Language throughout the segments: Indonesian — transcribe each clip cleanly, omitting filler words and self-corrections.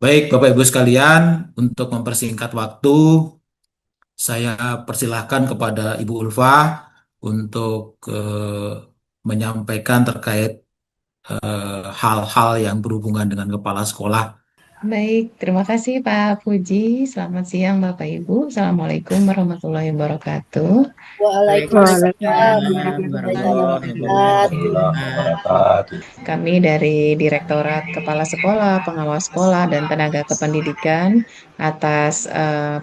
Baik, Bapak Ibu sekalian, untuk mempersingkat waktu, saya persilahkan kepada Ibu Ulfa untuk menyampaikan terkait hal-hal yang berhubungan dengan kepala sekolah. Baik, terima kasih Pak Puji. Selamat siang Bapak Ibu. Assalamualaikum warahmatullahi wabarakatuh. Waalaikumsalam Waalaikumsalam warahmatullahi warahmatullahi wabarakatuh. wabarakatuh. Warahmatullahi wabarakatuh. Kami dari Direktorat Kepala Sekolah, Pengawas Sekolah, dan Tenaga Kependidikan atas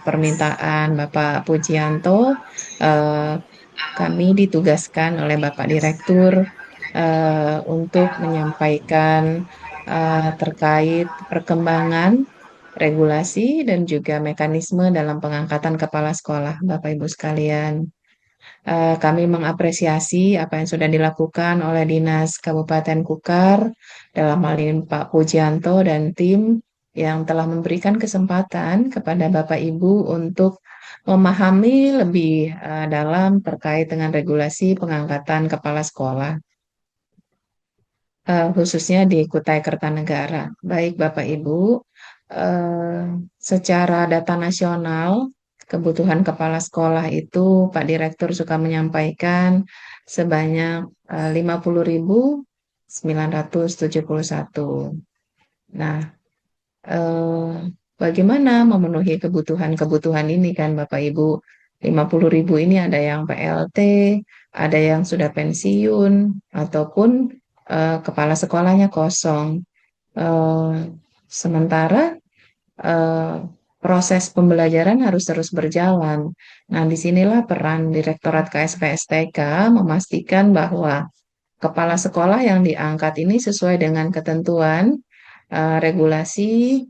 permintaan Bapak Pujianto, eh, kami ditugaskan oleh Bapak Direktur untuk menyampaikan terkait perkembangan regulasi dan juga mekanisme dalam pengangkatan kepala sekolah, Bapak Ibu sekalian. Kami mengapresiasi apa yang sudah dilakukan oleh Dinas Kabupaten Kukar, dalam hal ini Pak Pujianto dan tim yang telah memberikan kesempatan kepada Bapak Ibu untuk memahami lebih dalam terkait dengan regulasi pengangkatan kepala sekolah, khususnya di Kutai Kertanegara. Baik Bapak Ibu, eh, secara data nasional, kebutuhan kepala sekolah itu Pak Direktur suka menyampaikan sebanyak 50.971. Nah, eh, bagaimana memenuhi kebutuhan-kebutuhan ini kan Bapak Ibu? 50.000 ini ada yang PLT, ada yang sudah pensiun, ataupun kepala sekolahnya kosong. Eh, Sementara eh, proses pembelajaran harus terus berjalan. Nah, disinilah peran Direktorat KSPSTK memastikan bahwa kepala sekolah yang diangkat ini sesuai dengan ketentuan, regulasi,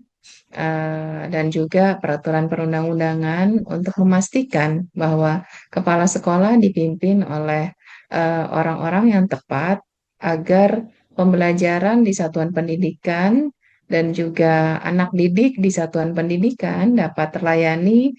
dan juga peraturan perundang-undangan untuk memastikan bahwa kepala sekolah dipimpin oleh orang-orang yang tepat agar pembelajaran di satuan pendidikan dan juga anak didik di satuan pendidikan dapat terlayani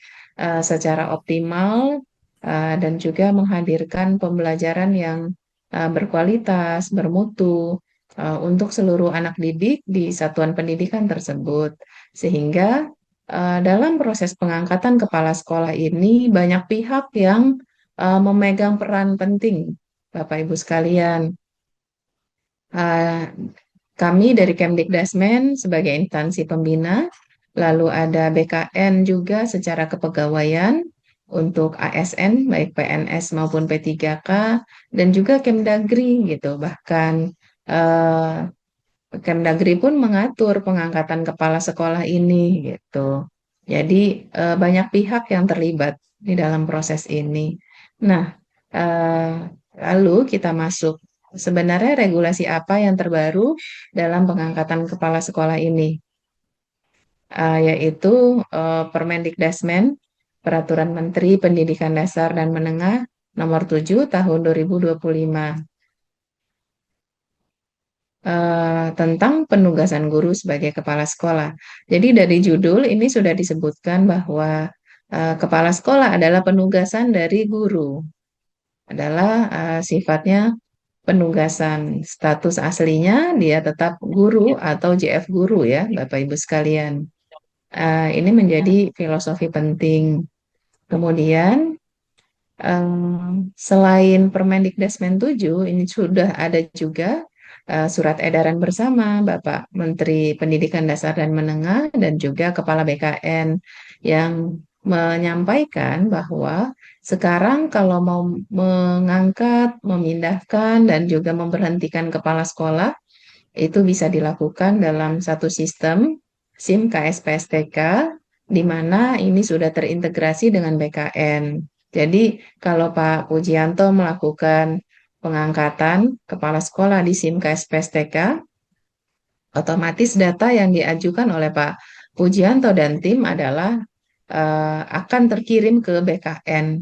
secara optimal dan juga menghadirkan pembelajaran yang berkualitas, bermutu untuk seluruh anak didik di satuan pendidikan tersebut. Sehingga dalam proses pengangkatan kepala sekolah ini banyak pihak yang memegang peran penting, Bapak Ibu sekalian. Uh, Kami dari Kemdikdasmen sebagai instansi pembina, lalu ada BKN juga secara kepegawaian untuk ASN, baik PNS maupun P3K, dan juga Kemdagri gitu. Bahkan eh, Kemdagri pun mengatur pengangkatan kepala sekolah ini gitu. Jadi banyak pihak yang terlibat di dalam proses ini. Nah, eh, lalu kita masuk sebenarnya regulasi apa yang terbaru dalam pengangkatan kepala sekolah ini, yaitu Permendikdasmen, Peraturan Menteri Pendidikan Dasar dan Menengah Nomor 7 Tahun 2025, tentang penugasan guru sebagai kepala sekolah. Jadi dari judul ini sudah disebutkan bahwa kepala sekolah adalah penugasan dari guru, adalah sifatnya penugasan. Status aslinya dia tetap guru atau JF guru ya, Bapak Ibu sekalian. Ini menjadi filosofi penting. Kemudian selain Permendikdasmen 7, ini sudah ada juga surat edaran bersama Bapak Menteri Pendidikan Dasar dan Menengah dan juga Kepala BKN yang menyampaikan bahwa sekarang kalau mau mengangkat, memindahkan, dan juga memberhentikan kepala sekolah, itu bisa dilakukan dalam satu sistem SIM KSPSTK, di mana ini sudah terintegrasi dengan BKN. Jadi, kalau Pak Pujianto melakukan pengangkatan kepala sekolah di SIM KSPSTK, otomatis data yang diajukan oleh Pak Pujianto dan tim adalah akan terkirim ke BKN.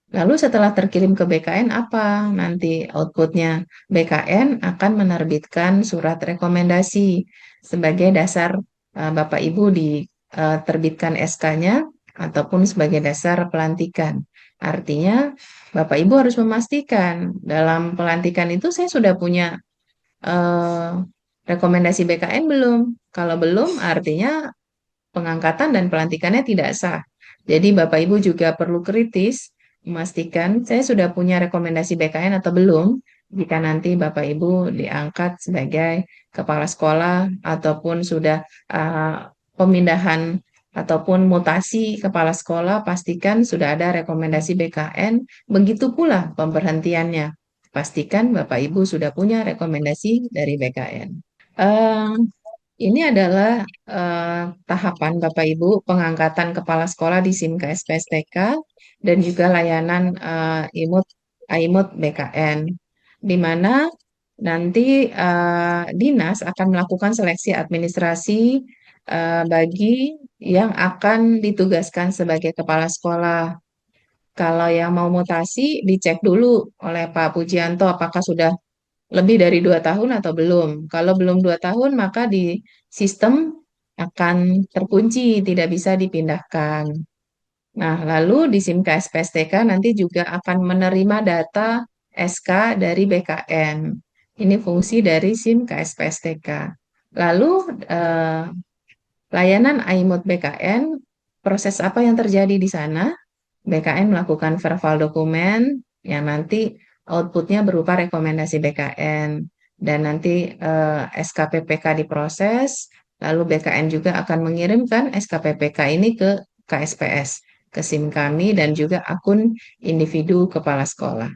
Lalu setelah terkirim ke BKN apa nanti outputnya? BKN akan menerbitkan surat rekomendasi sebagai dasar Bapak Ibu diterbitkan SK-nya ataupun sebagai dasar pelantikan. Artinya Bapak Ibu harus memastikan dalam pelantikan itu saya sudah punya eh, rekomendasi BKN belum. Kalau belum, artinya pengangkatan dan pelantikannya tidak sah. Jadi Bapak Ibu juga perlu kritis memastikan saya sudah punya rekomendasi BKN atau belum jika nanti Bapak Ibu diangkat sebagai kepala sekolah ataupun sudah pemindahan ataupun mutasi kepala sekolah, pastikan sudah ada rekomendasi BKN. Begitu pula pemberhentiannya. Pastikan Bapak Ibu sudah punya rekomendasi dari BKN. Eh, ini adalah tahapan Bapak Ibu pengangkatan kepala sekolah di SIM KSPSTK dan juga layanan IMUT BKN, di mana nanti dinas akan melakukan seleksi administrasi bagi yang akan ditugaskan sebagai kepala sekolah. Kalau yang mau mutasi, dicek dulu oleh Pak Pujianto apakah sudah lebih dari 2 tahun atau belum. Kalau belum 2 tahun, maka di sistem akan terkunci, tidak bisa dipindahkan. Nah, lalu di SIM KSPSTK nanti juga akan menerima data SK dari BKN. Ini fungsi dari SIM KSPSTK. Lalu layanan iMode BKN, proses apa yang terjadi di sana? BKN melakukan verbal dokumen yang nanti outputnya berupa rekomendasi BKN dan nanti SKPPK diproses, lalu BKN juga akan mengirimkan SKPPK ini ke KSPS, ke SIM kami dan juga akun individu kepala sekolah.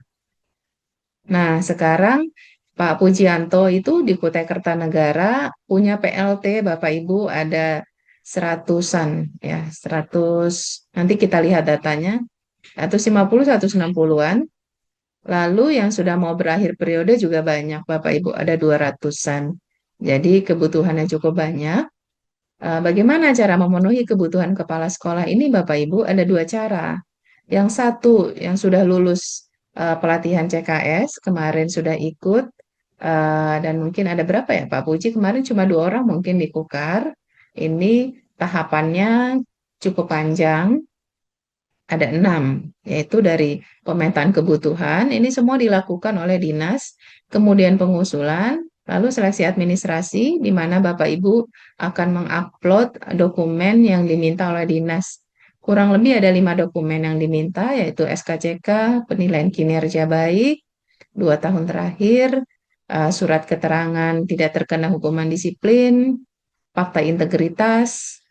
Nah, sekarang Pak Pujianto itu di Kutai Kertanegara punya PLT Bapak Ibu ada seratusan ya, 100. Nanti kita lihat datanya. 150, 160-an. Lalu yang sudah mau berakhir periode juga banyak, Bapak Ibu, ada 200-an. Jadi kebutuhannya cukup banyak. Bagaimana cara memenuhi kebutuhan kepala sekolah ini, Bapak Ibu? Ada dua cara. Yang satu, yang sudah lulus pelatihan CKS, kemarin sudah ikut, dan mungkin ada berapa ya, Pak Puji? Kemarin cuma 2 orang mungkin di Kukar. Ini tahapannya cukup panjang, ada 6, yaitu dari pemetaan kebutuhan, ini semua dilakukan oleh dinas, kemudian pengusulan, lalu seleksi administrasi, di mana Bapak Ibu akan mengupload dokumen yang diminta oleh dinas. Kurang lebih ada 5 dokumen yang diminta, yaitu SKCK, penilaian kinerja baik, 2 tahun terakhir, surat keterangan tidak terkena hukuman disiplin, fakta integritas,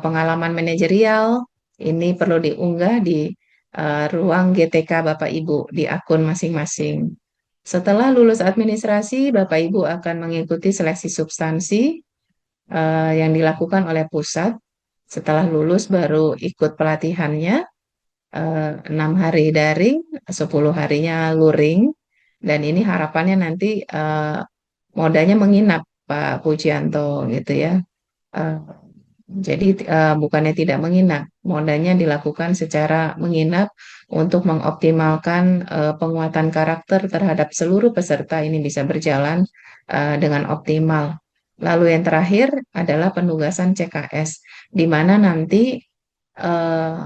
pengalaman manajerial, ini perlu diunggah di ruang GTK Bapak Ibu di akun masing-masing. Setelah lulus administrasi, Bapak Ibu akan mengikuti seleksi substansi yang dilakukan oleh pusat. Setelah lulus baru ikut pelatihannya, 6 hari daring, 10 harinya luring, dan ini harapannya nanti modalnya menginap Pak Pujianto gitu ya. Eh, jadi bukannya tidak menginap, modalnya dilakukan secara menginap untuk mengoptimalkan penguatan karakter terhadap seluruh peserta ini bisa berjalan dengan optimal. Lalu yang terakhir adalah penugasan CKS, di mana nanti eh,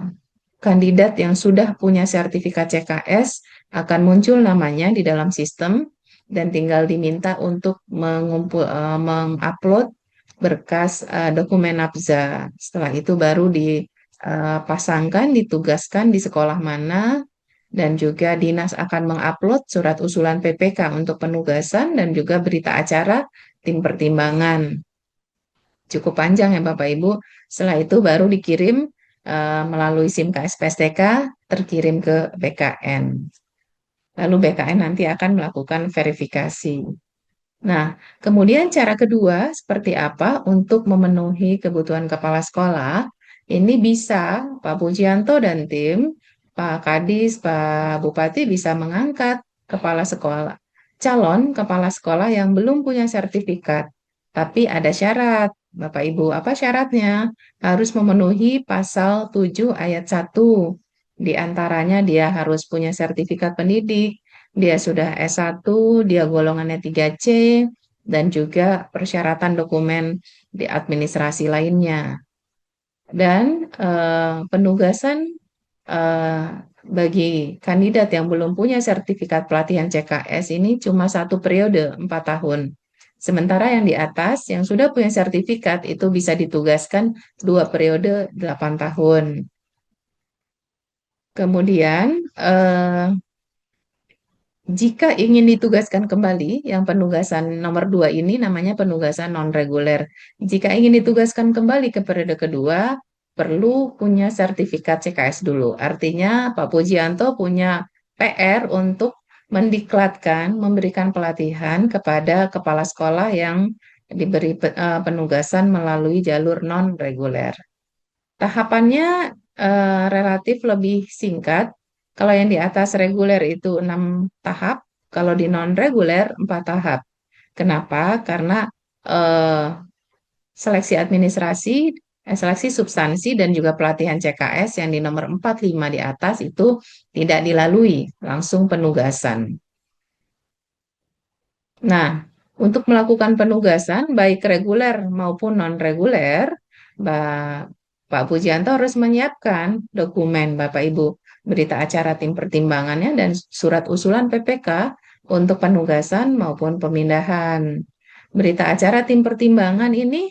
kandidat yang sudah punya sertifikat CKS akan muncul namanya di dalam sistem dan tinggal diminta untuk mengupload berkas dokumen nafza. Setelah itu baru dipasangkan, ditugaskan di sekolah mana, dan juga dinas akan mengupload surat usulan PPK untuk penugasan dan juga berita acara tim pertimbangan. Cukup panjang ya Bapak Ibu. Setelah itu baru dikirim melalui SIM KSPSTK, terkirim ke BKN. Lalu BKN nanti akan melakukan verifikasi. Nah, kemudian cara kedua seperti apa untuk memenuhi kebutuhan kepala sekolah? Ini bisa Pak Pujianto dan tim, Pak Kadis, Pak Bupati bisa mengangkat kepala sekolah, calon kepala sekolah yang belum punya sertifikat. Tapi ada syarat, Bapak Ibu. Apa syaratnya? Harus memenuhi pasal 7 ayat 1. Di antaranya dia harus punya sertifikat pendidik, dia sudah S1, dia golongannya 3C, dan juga persyaratan dokumen di administrasi lainnya. Dan penugasan eh, bagi kandidat yang belum punya sertifikat pelatihan CKS ini cuma 1 periode, 4 tahun. Sementara yang di atas, yang sudah punya sertifikat, itu bisa ditugaskan 2 periode 8 tahun. Kemudian, jika ingin ditugaskan kembali, yang penugasan nomor 2 ini namanya penugasan non-reguler. Jika ingin ditugaskan kembali ke periode kedua, perlu punya sertifikat CKS dulu. Artinya Pak Pujianto punya PR untuk mendiklatkan, memberikan pelatihan kepada kepala sekolah yang diberi penugasan melalui jalur non-reguler. Tahapannya relatif lebih singkat. Kalau yang di atas reguler itu 6 tahap, kalau di non-reguler 4 tahap. Kenapa? Karena eh, seleksi administrasi, seleksi substansi dan juga pelatihan CKS yang di nomor 4, 5 di atas itu tidak dilalui, langsung penugasan. Nah, untuk melakukan penugasan baik reguler maupun non-reguler, Pak Pujianto harus menyiapkan dokumen Bapak Ibu, berita acara tim pertimbangannya dan surat usulan PPK untuk penugasan maupun pemindahan. Berita acara tim pertimbangan ini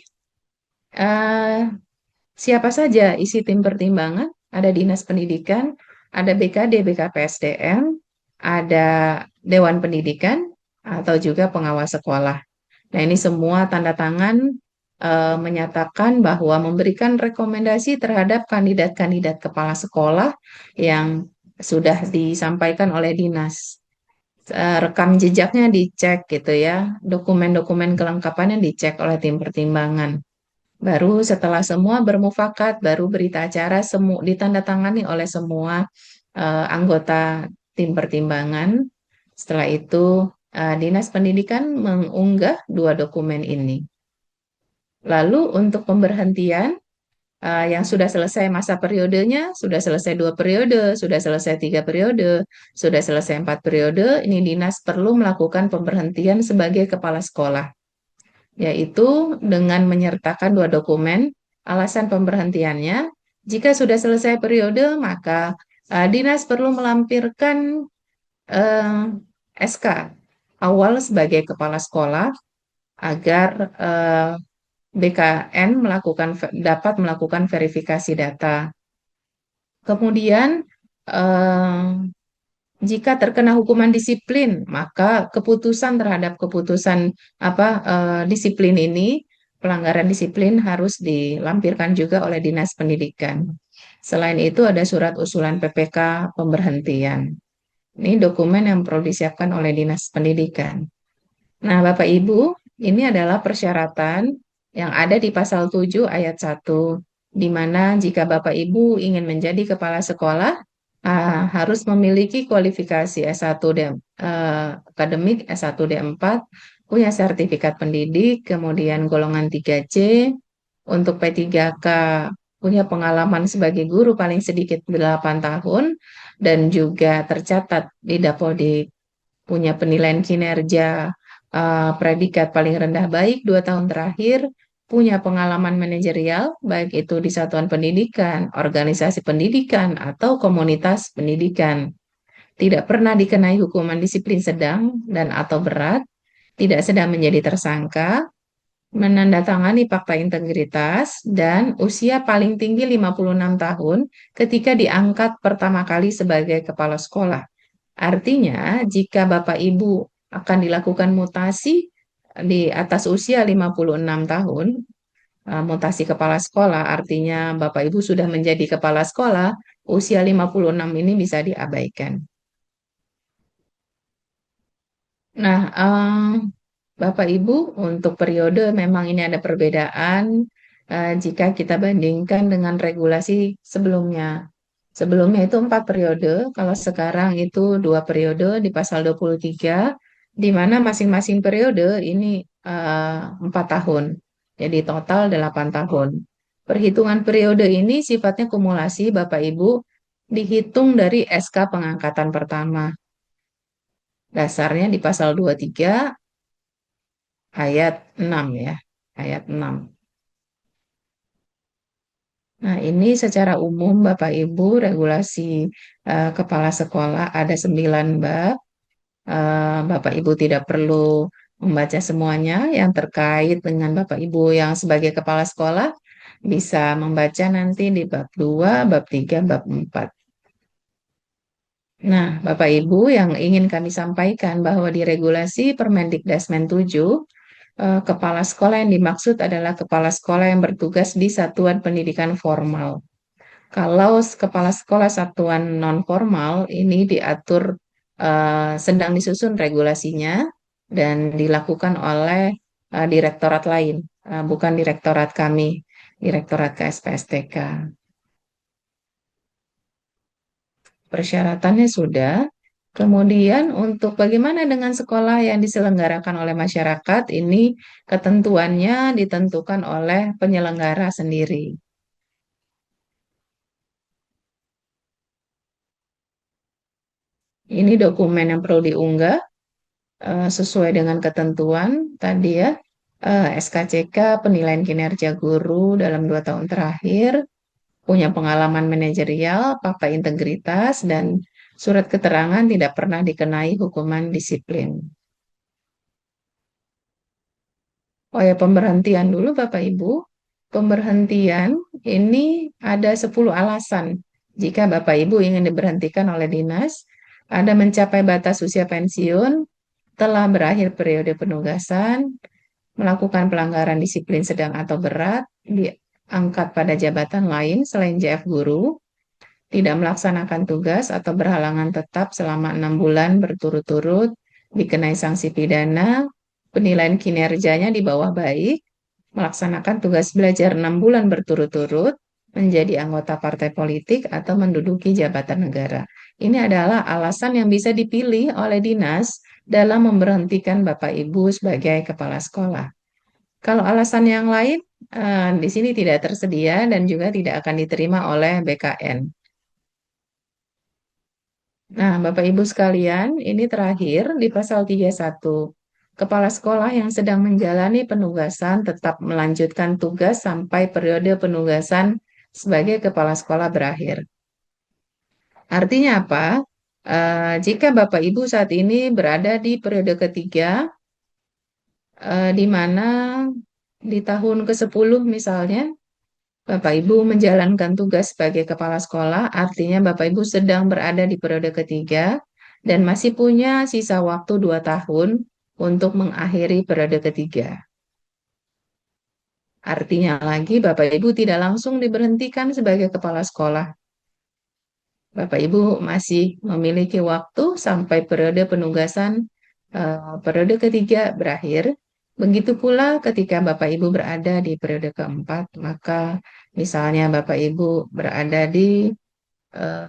eh, siapa saja isi tim pertimbangan? Ada Dinas Pendidikan, ada BKD, BKPSDM, ada Dewan Pendidikan, atau juga pengawas sekolah. Nah, ini semua tanda tangan menyatakan bahwa memberikan rekomendasi terhadap kandidat-kandidat kepala sekolah yang sudah disampaikan oleh dinas. Rekam jejaknya dicek gitu ya, dokumen-dokumen kelengkapannya dicek oleh tim pertimbangan. Baru setelah semua bermufakat, baru berita acara ditandatangani oleh semua anggota tim pertimbangan. Setelah itu, Dinas Pendidikan mengunggah 2 dokumen ini. Lalu untuk pemberhentian, yang sudah selesai masa periodenya, sudah selesai 2 periode, sudah selesai 3 periode, sudah selesai 4 periode, ini dinas perlu melakukan pemberhentian sebagai kepala sekolah, yaitu dengan menyertakan 2 dokumen alasan pemberhentiannya. Jika sudah selesai periode, maka dinas perlu melampirkan eh, SK awal sebagai kepala sekolah agar BKN dapat melakukan verifikasi data. Kemudian, eh, jika terkena hukuman disiplin, maka keputusan terhadap keputusan disiplin ini, pelanggaran disiplin harus dilampirkan juga oleh Dinas Pendidikan. Selain itu ada surat usulan PPK pemberhentian. Ini dokumen yang perlu disiapkan oleh Dinas Pendidikan. Nah, Bapak Ibu, ini adalah persyaratan yang ada di pasal 7 ayat 1, di mana jika Bapak Ibu ingin menjadi kepala sekolah, harus memiliki kualifikasi S1 akademik, S1 D4, punya sertifikat pendidik, kemudian golongan 3C, untuk P3K punya pengalaman sebagai guru paling sedikit 8 tahun, dan juga tercatat di Dapodik punya penilaian kinerja predikat paling rendah baik 2 tahun terakhir, punya pengalaman manajerial, baik itu di satuan pendidikan, organisasi pendidikan, atau komunitas pendidikan. Tidak pernah dikenai hukuman disiplin sedang dan atau berat, tidak sedang menjadi tersangka, menandatangani fakta integritas, dan usia paling tinggi 56 tahun ketika diangkat pertama kali sebagai kepala sekolah. Artinya, jika Bapak Ibu akan dilakukan mutasi di atas usia 56 tahun, mutasi kepala sekolah, artinya Bapak Ibu sudah menjadi kepala sekolah, usia 56 ini bisa diabaikan. Nah, Bapak Ibu, untuk periode memang ini ada perbedaan jika kita bandingkan dengan regulasi sebelumnya. Sebelumnya itu 4 periode, kalau sekarang itu 2 periode di pasal 23, di mana masing-masing periode ini 4 tahun. Jadi total 8 tahun. Perhitungan periode ini sifatnya kumulasi, Bapak Ibu, dihitung dari SK pengangkatan pertama. Dasarnya di pasal 23 ayat 6 ya, ayat 6. Nah, ini secara umum Bapak Ibu regulasi kepala sekolah ada 9 bab. Bapak Ibu tidak perlu membaca semuanya yang terkait dengan Bapak Ibu yang sebagai kepala sekolah bisa membaca nanti di bab 2, bab 3, bab 4. Nah, Bapak Ibu yang ingin kami sampaikan bahwa di regulasi Permendikdasmen 7, kepala sekolah yang dimaksud adalah kepala sekolah yang bertugas di satuan pendidikan formal. Kalau kepala sekolah satuan non formal ini diatur sedang disusun regulasinya dan dilakukan oleh direktorat lain, bukan direktorat kami, direktorat KSPSTK. Persyaratannya sudah. Kemudian untuk bagaimana dengan sekolah yang diselenggarakan oleh masyarakat, ini ketentuannya ditentukan oleh penyelenggara sendiri. Ini dokumen yang perlu diunggah sesuai dengan ketentuan tadi ya. SKCK penilaian kinerja guru dalam 2 tahun terakhir, punya pengalaman manajerial, fakta integritas, dan surat keterangan tidak pernah dikenai hukuman disiplin. Oh ya, pemberhentian dulu Bapak Ibu. Pemberhentian ini ada 10 alasan. Jika Bapak Ibu ingin diberhentikan oleh dinas, ada mencapai batas usia pensiun, telah berakhir periode penugasan, melakukan pelanggaran disiplin sedang atau berat, diangkat pada jabatan lain selain JF Guru, tidak melaksanakan tugas atau berhalangan tetap selama 6 bulan berturut-turut, dikenai sanksi pidana, penilaian kinerjanya di bawah baik, melaksanakan tugas belajar 6 bulan berturut-turut, menjadi anggota partai politik, atau menduduki jabatan negara. Ini adalah alasan yang bisa dipilih oleh dinas dalam memberhentikan Bapak Ibu sebagai kepala sekolah. Kalau alasan yang lain, di sini tidak tersedia dan juga tidak akan diterima oleh BKN. Nah, Bapak Ibu sekalian, ini terakhir di pasal 31. Kepala sekolah yang sedang menjalani penugasan tetap melanjutkan tugas sampai periode penugasan sebagai kepala sekolah berakhir. Artinya apa? Jika Bapak Ibu saat ini berada di periode ketiga, di mana di tahun ke-10 misalnya, Bapak Ibu menjalankan tugas sebagai kepala sekolah, artinya Bapak Ibu sedang berada di periode ketiga dan masih punya sisa waktu 2 tahun untuk mengakhiri periode ketiga. Artinya lagi Bapak Ibu tidak langsung diberhentikan sebagai kepala sekolah. Bapak Ibu masih memiliki waktu sampai periode penugasan periode ketiga berakhir. Begitu pula ketika Bapak Ibu berada di periode keempat, maka misalnya Bapak Ibu berada di eh,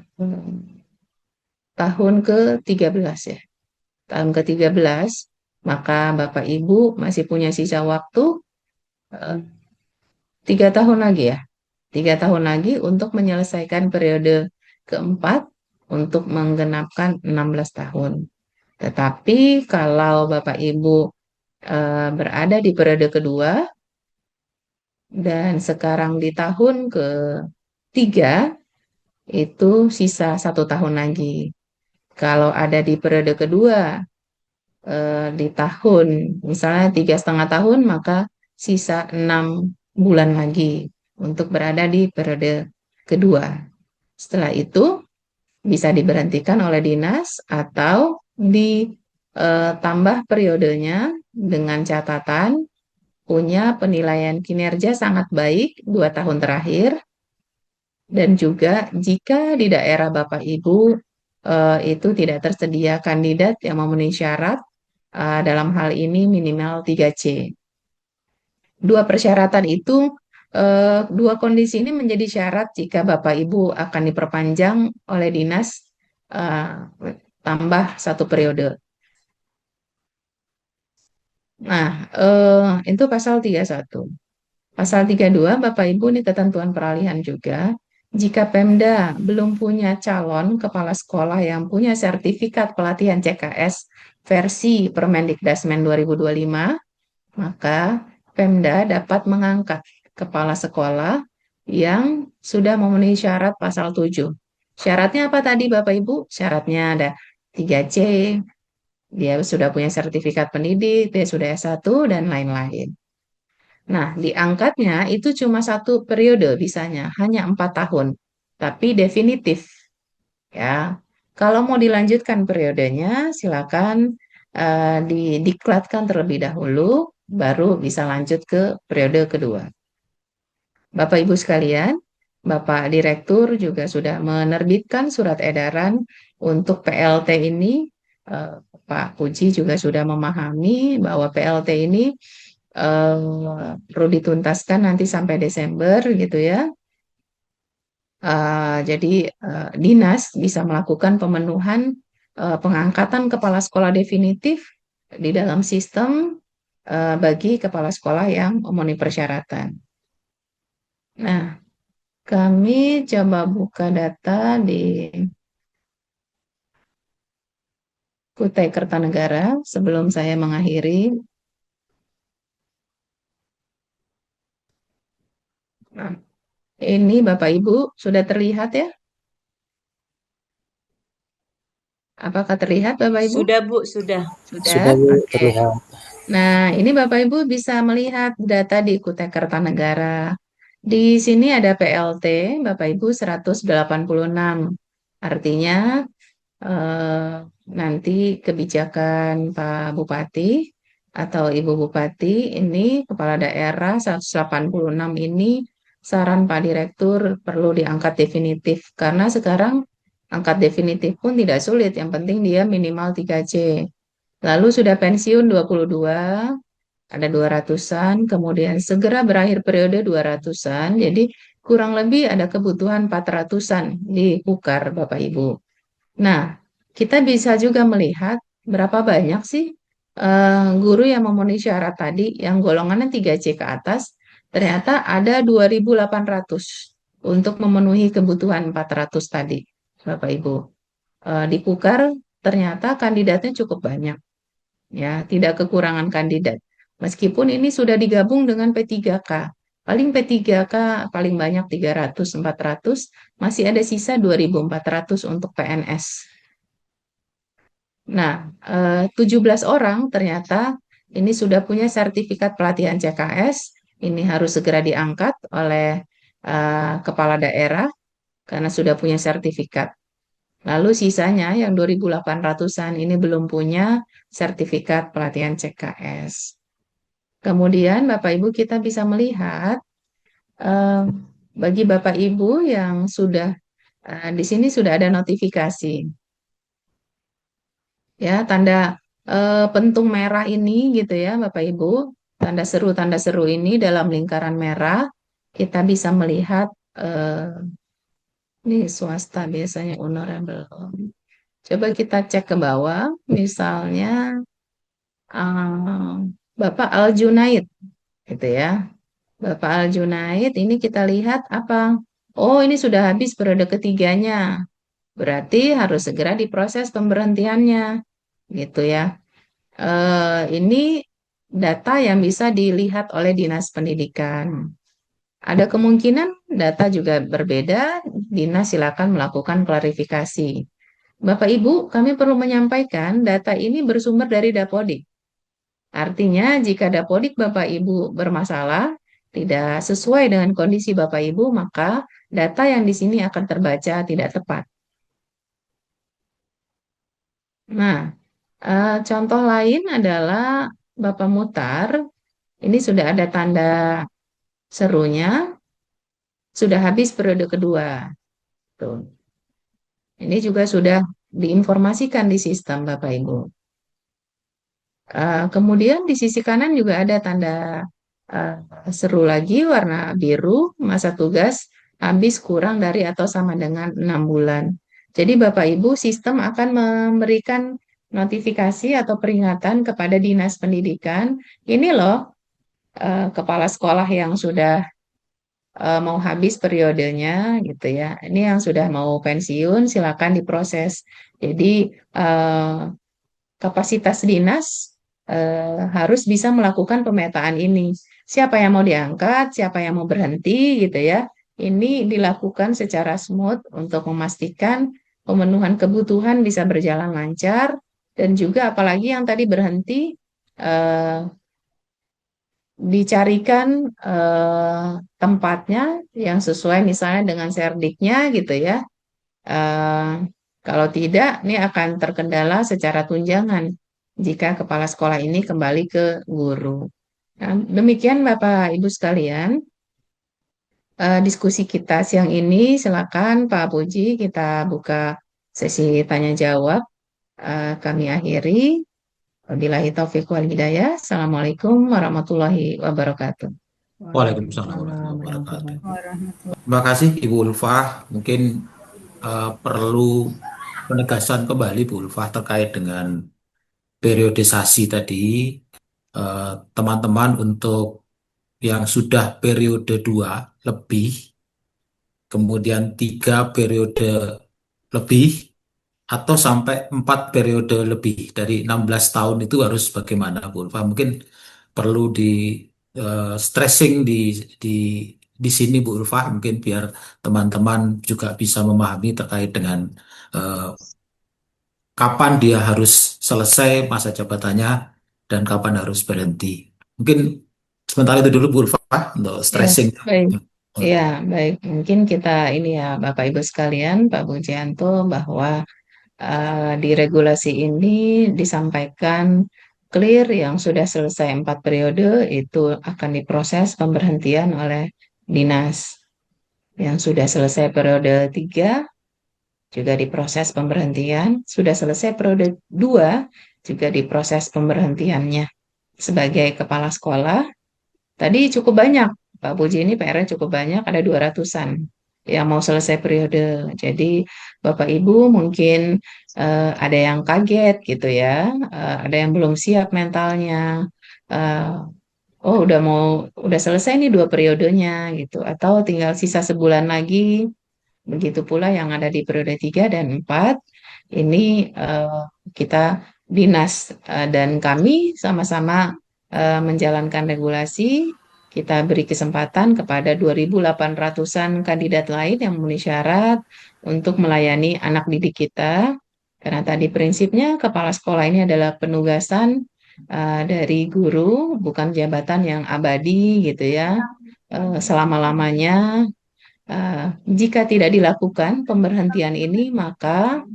tahun ke-13 ya. Tahun ke-13, maka Bapak Ibu masih punya sisa waktu eh, 3 tahun lagi ya. 3 tahun lagi untuk menyelesaikan periode keempat untuk menggenapkan 16 tahun. Tetapi kalau Bapak Ibu berada di periode kedua dan sekarang di tahun ketiga, itu sisa 1 tahun lagi. Kalau ada di periode kedua di tahun misalnya 3,5 tahun, maka sisa 6 bulan lagi untuk berada di periode kedua. Setelah itu bisa diberhentikan oleh dinas atau ditambah periodenya dengan catatan punya penilaian kinerja sangat baik 2 tahun terakhir, dan juga jika di daerah Bapak Ibu itu tidak tersedia kandidat yang memenuhi syarat, dalam hal ini minimal 3C. Dua persyaratan itu, dua kondisi ini menjadi syarat jika Bapak Ibu akan diperpanjang oleh dinas tambah 1 periode. Nah, itu pasal 31. Pasal 32, Bapak Ibu, ini ketentuan peralihan juga. Jika Pemda belum punya calon kepala sekolah yang punya sertifikat pelatihan CKS versi Permendikdasmen 2025, maka Pemda dapat mengangkat kepala sekolah yang sudah memenuhi syarat pasal 7. Syaratnya apa tadi Bapak Ibu? Syaratnya ada 3C, Dia sudah punya sertifikat pendidik, dia sudah S1 dan lain-lain. Nah, diangkatnya itu cuma satu periode bisanya, hanya 4 tahun, tapi definitif ya. Kalau mau dilanjutkan periodenya, silakan didiklatkan terlebih dahulu, baru bisa lanjut ke periode kedua. Bapak Ibu sekalian, Bapak Direktur juga sudah menerbitkan surat edaran untuk PLT ini. Pak Puji juga sudah memahami bahwa PLT ini perlu dituntaskan nanti sampai Desember gitu ya. Jadi dinas bisa melakukan pemenuhan pengangkatan kepala sekolah definitif di dalam sistem bagi kepala sekolah yang memenuhi persyaratan. Nah, kami coba buka data di Kutai Kertanegara sebelum saya mengakhiri. Nah, ini Bapak Ibu sudah terlihat ya? Apakah terlihat Bapak Ibu? Sudah, Bu, sudah. Sudah, Bu, Oke. terlihat. Nah, ini Bapak Ibu bisa melihat data di Kutai Kertanegara. Di sini ada PLT, Bapak Ibu 186. Artinya nanti kebijakan Pak Bupati atau Ibu Bupati ini kepala daerah 186 ini saran Pak Direktur perlu diangkat definitif karena sekarang angkat definitif pun tidak sulit, yang penting dia minimal 3C. Lalu sudah pensiun 22, ada 200-an, kemudian segera berakhir periode 200-an, jadi kurang lebih ada kebutuhan 400-an di Ukar, Bapak Ibu. Nah, kita bisa juga melihat berapa banyak sih guru yang memenuhi syarat tadi, yang golongannya 3C ke atas, ternyata ada 2.800 untuk memenuhi kebutuhan 400 tadi, Bapak Ibu. Di Kukar ternyata kandidatnya cukup banyak, ya, tidak kekurangan kandidat. Meskipun ini sudah digabung dengan P3K, paling P3K paling banyak 300, 400, masih ada sisa 2.400 untuk PNS. Nah, 17 orang ternyata ini sudah punya sertifikat pelatihan CKS, ini harus segera diangkat oleh kepala daerah karena sudah punya sertifikat. Lalu sisanya yang 2.800-an ini belum punya sertifikat pelatihan CKS. Kemudian Bapak Ibu kita bisa melihat bagi Bapak Ibu yang sudah di sini sudah ada notifikasi. Ya, tanda pentung merah ini gitu ya Bapak Ibu, tanda seru ini dalam lingkaran merah kita bisa melihat ini swasta biasanya honorable. Coba kita cek ke bawah, misalnya Bapak Aljunaid, gitu ya. Bapak Aljunaid ini kita lihat apa? Oh, ini sudah habis periode ketiganya. Berarti harus segera diproses pemberhentiannya, gitu ya. Ini data yang bisa dilihat oleh Dinas Pendidikan. Ada kemungkinan data juga berbeda, Dinas silakan melakukan klarifikasi. Bapak Ibu, kami perlu menyampaikan data ini bersumber dari Dapodik. Artinya, jika Dapodik Bapak Ibu bermasalah, tidak sesuai dengan kondisi Bapak Ibu, maka data yang di sini akan terbaca tidak tepat. Nah, contoh lain adalah Bapak Mutar, ini sudah ada tanda serunya, sudah habis periode kedua. Tuh. Ini juga sudah diinformasikan di sistem Bapak Ibu. Kemudian di sisi kanan juga ada tanda seru lagi warna biru, masa tugas habis kurang dari atau sama dengan 6 bulan. Jadi Bapak Ibu sistem akan memberikan notifikasi atau peringatan kepada Dinas Pendidikan, ini loh kepala sekolah yang sudah mau habis periodenya gitu ya. Ini yang sudah mau pensiun silakan diproses. Jadi kapasitas dinas harus bisa melakukan pemetaan ini. Siapa yang mau diangkat, siapa yang mau berhenti gitu ya. Ini dilakukan secara smooth untuk memastikan pemenuhan kebutuhan bisa berjalan lancar dan juga apalagi yang tadi berhenti eh, dicarikan tempatnya yang sesuai misalnya dengan serdiknya gitu ya. Eh, Kalau tidak, ini akan terkendala secara tunjangan jika kepala sekolah ini kembali ke guru. Nah, demikian Bapak Ibu sekalian, diskusi kita siang ini. Silakan Pak Puji, kita buka sesi tanya jawab. Kami akhiri. Wabillahi taufiq wal hidayah. Assalamualaikum warahmatullahi wabarakatuh. Waalaikumsalam warahmatullahi wabarakatuh. Warahmatullahi. Terima kasih Ibu Ulfah. Mungkin perlu penegasan kembali Bu Ulfah terkait dengan periodisasi tadi. Teman-teman untuk yang sudah periode 2 lebih, kemudian 3 periode lebih, atau sampai 4 periode lebih dari 16 tahun itu harus bagaimana Bu Ulfa? Mungkin perlu di stressing di di sini Bu Ulfa, mungkin biar teman-teman juga bisa memahami terkait dengan eh, kapan dia harus selesai masa jabatannya dan kapan harus berhenti. Mungkin sementara itu dulu Bu Ulfa untuk Ya, stressing. baik. Ya, baik. Mungkin kita ini ya, Bapak Ibu sekalian, Pak Bujianto, bahwa di regulasi ini disampaikan clear yang sudah selesai 4 periode itu akan diproses pemberhentian oleh dinas. Yang sudah selesai periode 3 juga diproses pemberhentian. Sudah selesai periode 2 juga diproses pemberhentiannya. Sebagai kepala sekolah, tadi cukup banyak. Pak Puji ini PR-nya cukup banyak, ada 200-an yang mau selesai periode. Jadi Bapak Ibu mungkin ada yang kaget gitu ya, ada yang belum siap mentalnya. Eh, oh udah selesai nih 2 periodenya gitu, atau tinggal sisa sebulan lagi. Begitu pula yang ada di periode 3 dan 4. Ini kita dinas dan kami sama-sama menjalankan regulasi. Kita beri kesempatan kepada 2.800-an kandidat lain yang memenuhi syarat untuk melayani anak didik kita. Karena tadi prinsipnya kepala sekolah ini adalah penugasan dari guru, bukan jabatan yang abadi gitu ya, selama-lamanya. Jika tidak dilakukan pemberhentian ini, maka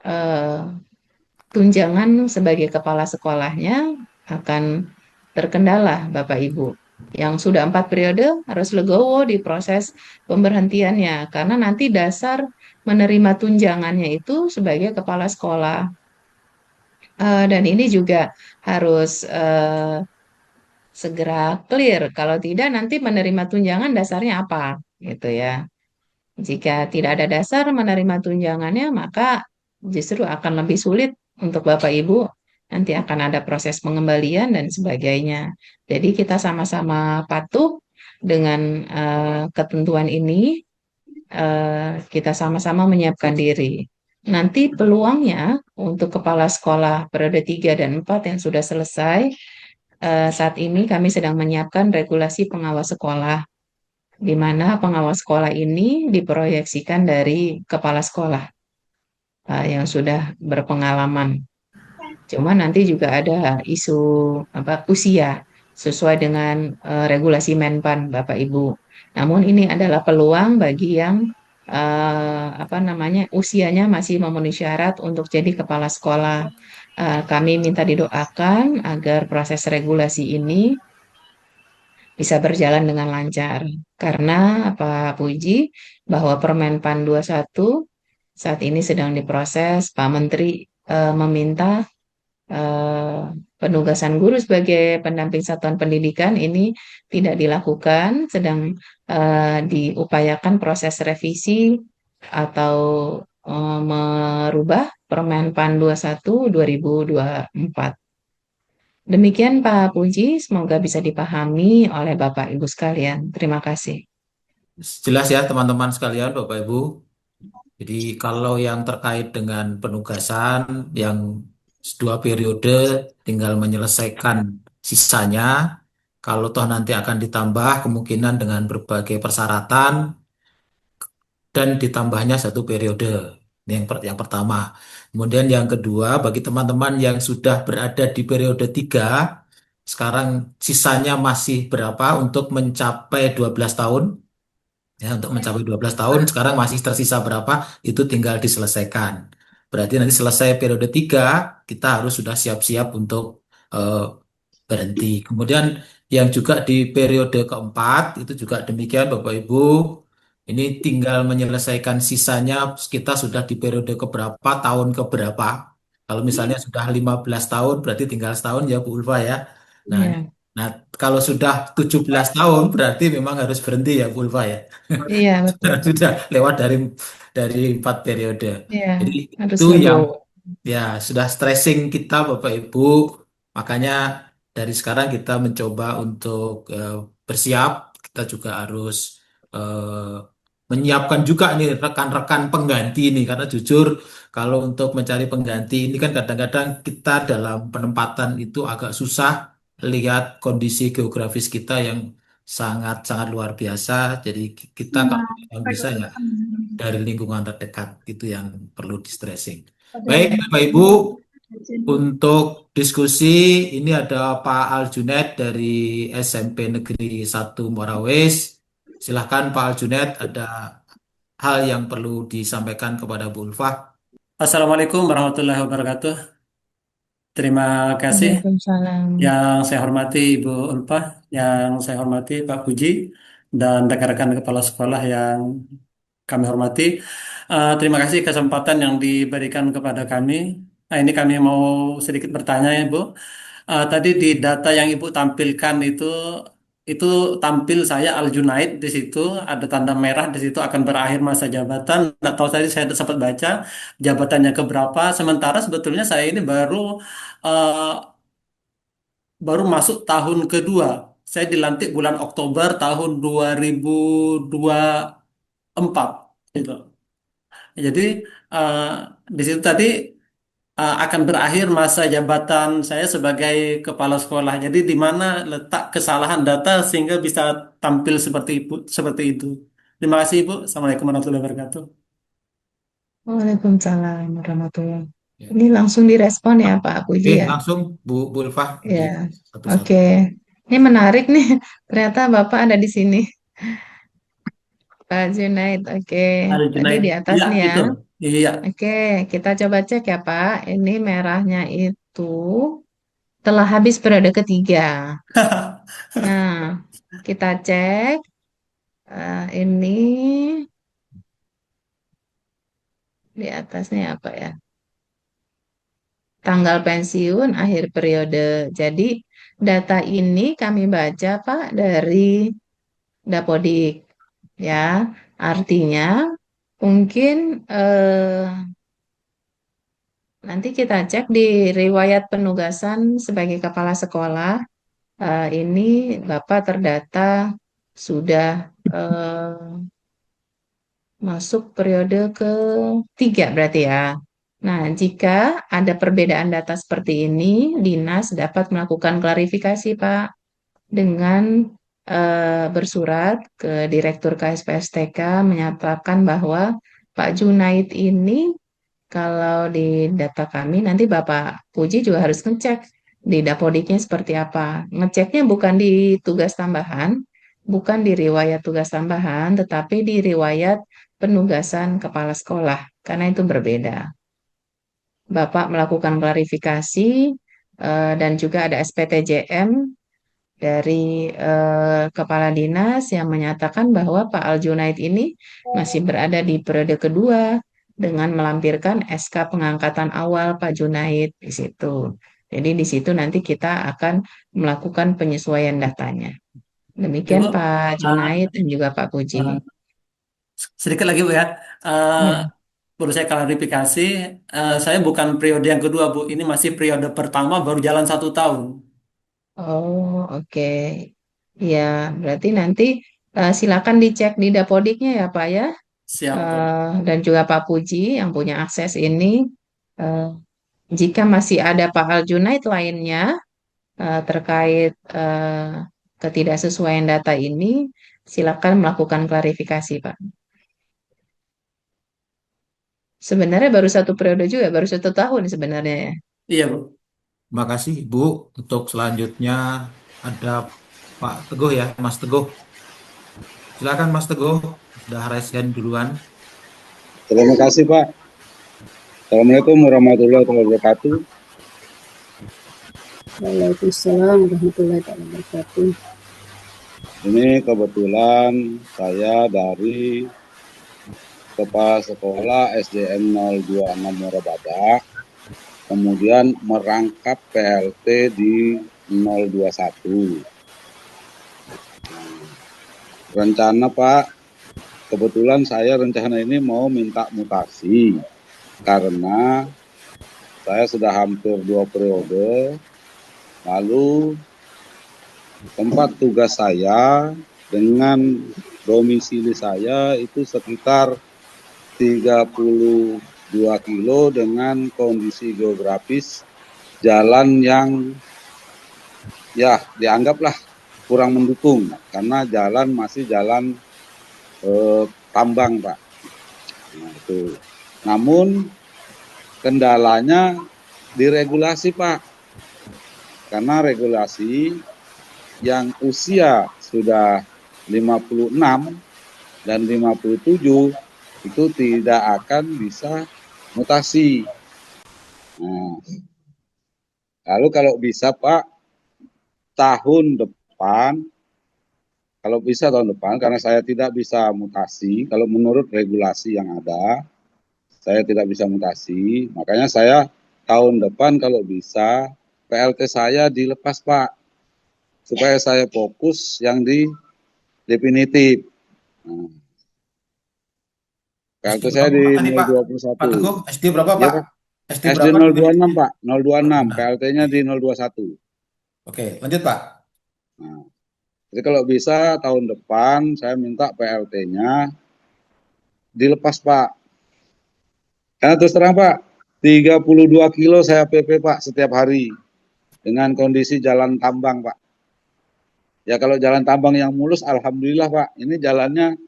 eh, tunjangan sebagai kepala sekolahnya akan terkendala, Bapak Ibu. Yang sudah 4 periode harus legowo di proses pemberhentiannya, karena nanti dasar menerima tunjangannya itu sebagai kepala sekolah. Dan ini juga harus segera clear. Kalau tidak, nanti menerima tunjangan dasarnya apa, gitu ya. Jika tidak ada dasar menerima tunjangannya, maka justru akan lebih sulit untuk Bapak Ibu. Nanti akan ada proses pengembalian dan sebagainya. Jadi kita sama-sama patuh dengan ketentuan ini. Kita sama-sama menyiapkan diri. Nanti peluangnya untuk kepala sekolah periode 3 dan 4 yang sudah selesai, saat ini kami sedang menyiapkan regulasi pengawas sekolah di mana pengawas sekolah ini diproyeksikan dari kepala sekolah yang sudah berpengalaman. Cuma nanti juga ada isu usia sesuai dengan regulasi Menpan, Bapak Ibu. Namun ini adalah peluang bagi yang usianya masih memenuhi syarat untuk jadi kepala sekolah. Kami minta didoakan agar proses regulasi ini bisa berjalan dengan lancar. Karena Pak Puji bahwa Permenpan 21 saat ini sedang diproses, Pak Menteri meminta eh, penugasan guru sebagai pendamping satuan pendidikan ini tidak dilakukan, sedang diupayakan proses revisi atau merubah Permenpan 21 2024. Demikian Pak Puji, semoga bisa dipahami oleh Bapak Ibu sekalian. Terima kasih. Jelas ya teman-teman sekalian, Bapak Ibu. Jadi kalau yang terkait dengan penugasan yang 2 periode tinggal menyelesaikan sisanya. Kalau toh nanti akan ditambah kemungkinan dengan berbagai persyaratan dan ditambahnya 1 periode. Ini yang pertama. Kemudian yang kedua, bagi teman-teman yang sudah berada di periode 3, sekarang sisanya masih berapa untuk mencapai 12 tahun? Ya, untuk mencapai 12 tahun, sekarang masih tersisa berapa? Itu tinggal diselesaikan. Berarti nanti selesai periode 3, kita harus sudah siap-siap untuk eh, berhenti. Kemudian yang juga di periode keempat, itu juga demikian Bapak Ibu. Ini tinggal menyelesaikan sisanya, kita sudah di periode keberapa, tahun keberapa. Kalau misalnya sudah 15 tahun, berarti tinggal setahun ya Bu Ulfa ya. Nah, Iya, nah kalau sudah 17 tahun, berarti memang harus berhenti ya Bu Ulfa ya. iya betul. Karena sudah lewat dari 4 periode. Iya, Jadi harus itu yang legowo. ya sudah stressing kita Bapak Ibu. Makanya dari sekarang kita mencoba untuk bersiap. Kita juga harus eh, menyiapkan juga nih rekan-rekan pengganti ini. Karena jujur kalau untuk mencari pengganti ini kan kadang-kadang kita dalam penempatan itu agak susah lihat kondisi geografis kita yang sangat-sangat luar biasa. Jadi kita kalau yang bisa ya dari lingkungan terdekat itu yang perlu di stressing. Baik, Bapak Ibu, untuk diskusi ini ada Pak Aljunet dari SMP Negeri 1 Morawes. Silahkan Pak Aljunet, ada hal yang perlu disampaikan kepada Bu Ulfah. Assalamualaikum warahmatullahi wabarakatuh. Terima kasih Waalaikumsalam. yang saya hormati Ibu Ulpah, yang saya hormati Pak Puji, dan rekan-rekan kepala sekolah yang kami hormati. Terima kasih kesempatan yang diberikan kepada kami. Nah, ini kami mau sedikit bertanya ya Bu. Tadi di data yang Ibu tampilkan itu tampil saya Al Junaid di situ ada tanda merah di situ akan berakhir masa jabatan. Nggak tahu tadi saya sempat baca jabatannya keberapa. Sementara sebetulnya saya ini eh, baru masuk tahun kedua. Saya dilantik bulan Oktober tahun 2024 gitu. Jadi eh, di situ tadi akan berakhir masa jabatan saya sebagai kepala sekolah. Jadi di mana letak kesalahan data sehingga bisa tampil seperti itu. Terima kasih Ibu. Assalamualaikum warahmatullahi wabarakatuh. Waalaikumsalam warahmatullahi. Ya. Ini langsung direspon ya Pak Puji Oke, ya. langsung Bu Ulfah di Ya, satu-satu. oke. Ini menarik nih. Ternyata Bapak ada di sini. Pak Junaid, oke. Ada Tadi Junaid. di atas Iya, nih ya. itu. Iya. Oke, kita coba cek ya Pak. Ini merahnya itu telah habis periode ketiga. Nah, kita cek ini di atasnya apa ya? Tanggal pensiun akhir periode. Jadi data ini kami baca Pak dari Dapodik ya. Artinya mungkin nanti kita cek di riwayat penugasan sebagai kepala sekolah. Ini Bapak terdata sudah masuk periode ketiga berarti ya. Nah, jika ada perbedaan data seperti ini, Dinas dapat melakukan klarifikasi, Pak, dengan bersurat ke Direktur KSPSTK menyatakan bahwa Pak Junaid ini kalau di data kami nanti Bapak Puji juga harus ngecek di Dapodiknya seperti apa. Ngeceknya bukan di tugas tambahan, bukan di riwayat tugas tambahan, tetapi di riwayat penugasan kepala sekolah, karena itu berbeda. Bapak melakukan klarifikasi dan juga ada SPTJM dari kepala dinas yang menyatakan bahwa Pak Aljunaid ini masih berada di periode kedua dengan melampirkan SK pengangkatan awal Pak Junaid di situ. Jadi di situ nanti kita akan melakukan penyesuaian datanya. Demikian Ibu, Pak uh, Junaid dan juga Pak Puji. uh, sedikit lagi Bu ya. Eh, Ya. Perlu saya klarifikasi, saya bukan periode yang kedua Bu. Ini masih periode pertama baru jalan 1 tahun. Oh, oke. Ya, berarti nanti silakan dicek di Dapodiknya ya Pak ya. Siap Bu. Dan juga Pak Puji yang punya akses ini. Eh, Jika masih ada Pak Aljunaid lainnya terkait ketidaksesuaian data ini, silakan melakukan klarifikasi, Pak. Sebenarnya baru 1 periode juga, baru 1 tahun sebenarnya ya. Iya, Bu. Terima kasih Bu. Untuk selanjutnya ada Pak Teguh ya, Mas Teguh. Silakan Mas Teguh, sudah raise hand duluan. Terima kasih Pak. Assalamualaikum warahmatullahi wabarakatuh. Waalaikumsalam warahmatullahi wabarakatuh. Ini kebetulan saya dari Kepala Sekolah SDN 026 Muara Badak, kemudian merangkap PLT di 021. Rencana Pak, kebetulan saya rencana ini mau minta mutasi karena saya sudah hampir 2 periode, lalu tempat tugas saya dengan domisili saya itu sekitar 32 kilo dengan kondisi geografis jalan yang ya dianggaplah kurang mendukung karena jalan masih jalan tambang Pak. Nah, itu. Namun kendalanya diregulasi Pak, karena regulasi yang usia sudah 56 dan 57 itu tidak akan bisa mutasi. Nah, lalu kalau bisa Pak, tahun depan, kalau bisa tahun depan, karena saya tidak bisa mutasi, kalau menurut regulasi yang ada, saya tidak bisa mutasi, makanya saya tahun depan kalau bisa, PLT saya dilepas Pak, supaya saya fokus yang di definitif. Nah, SD PLT saya berapa di Pak tadi Pak? Pak 021. Teguh, SD berapa Ya Pak? Pak, SD SD berapa? 026 Pak, 026, Nah, PLT-nya oke. di 021. Oke, lanjut Pak. Nah, jadi kalau bisa tahun depan saya minta PLT-nya dilepas Pak. Karena terus terang Pak, 32 kilo saya PP Pak setiap hari dengan kondisi jalan tambang Pak. Ya kalau jalan tambang yang mulus, alhamdulillah Pak. Ini jalannya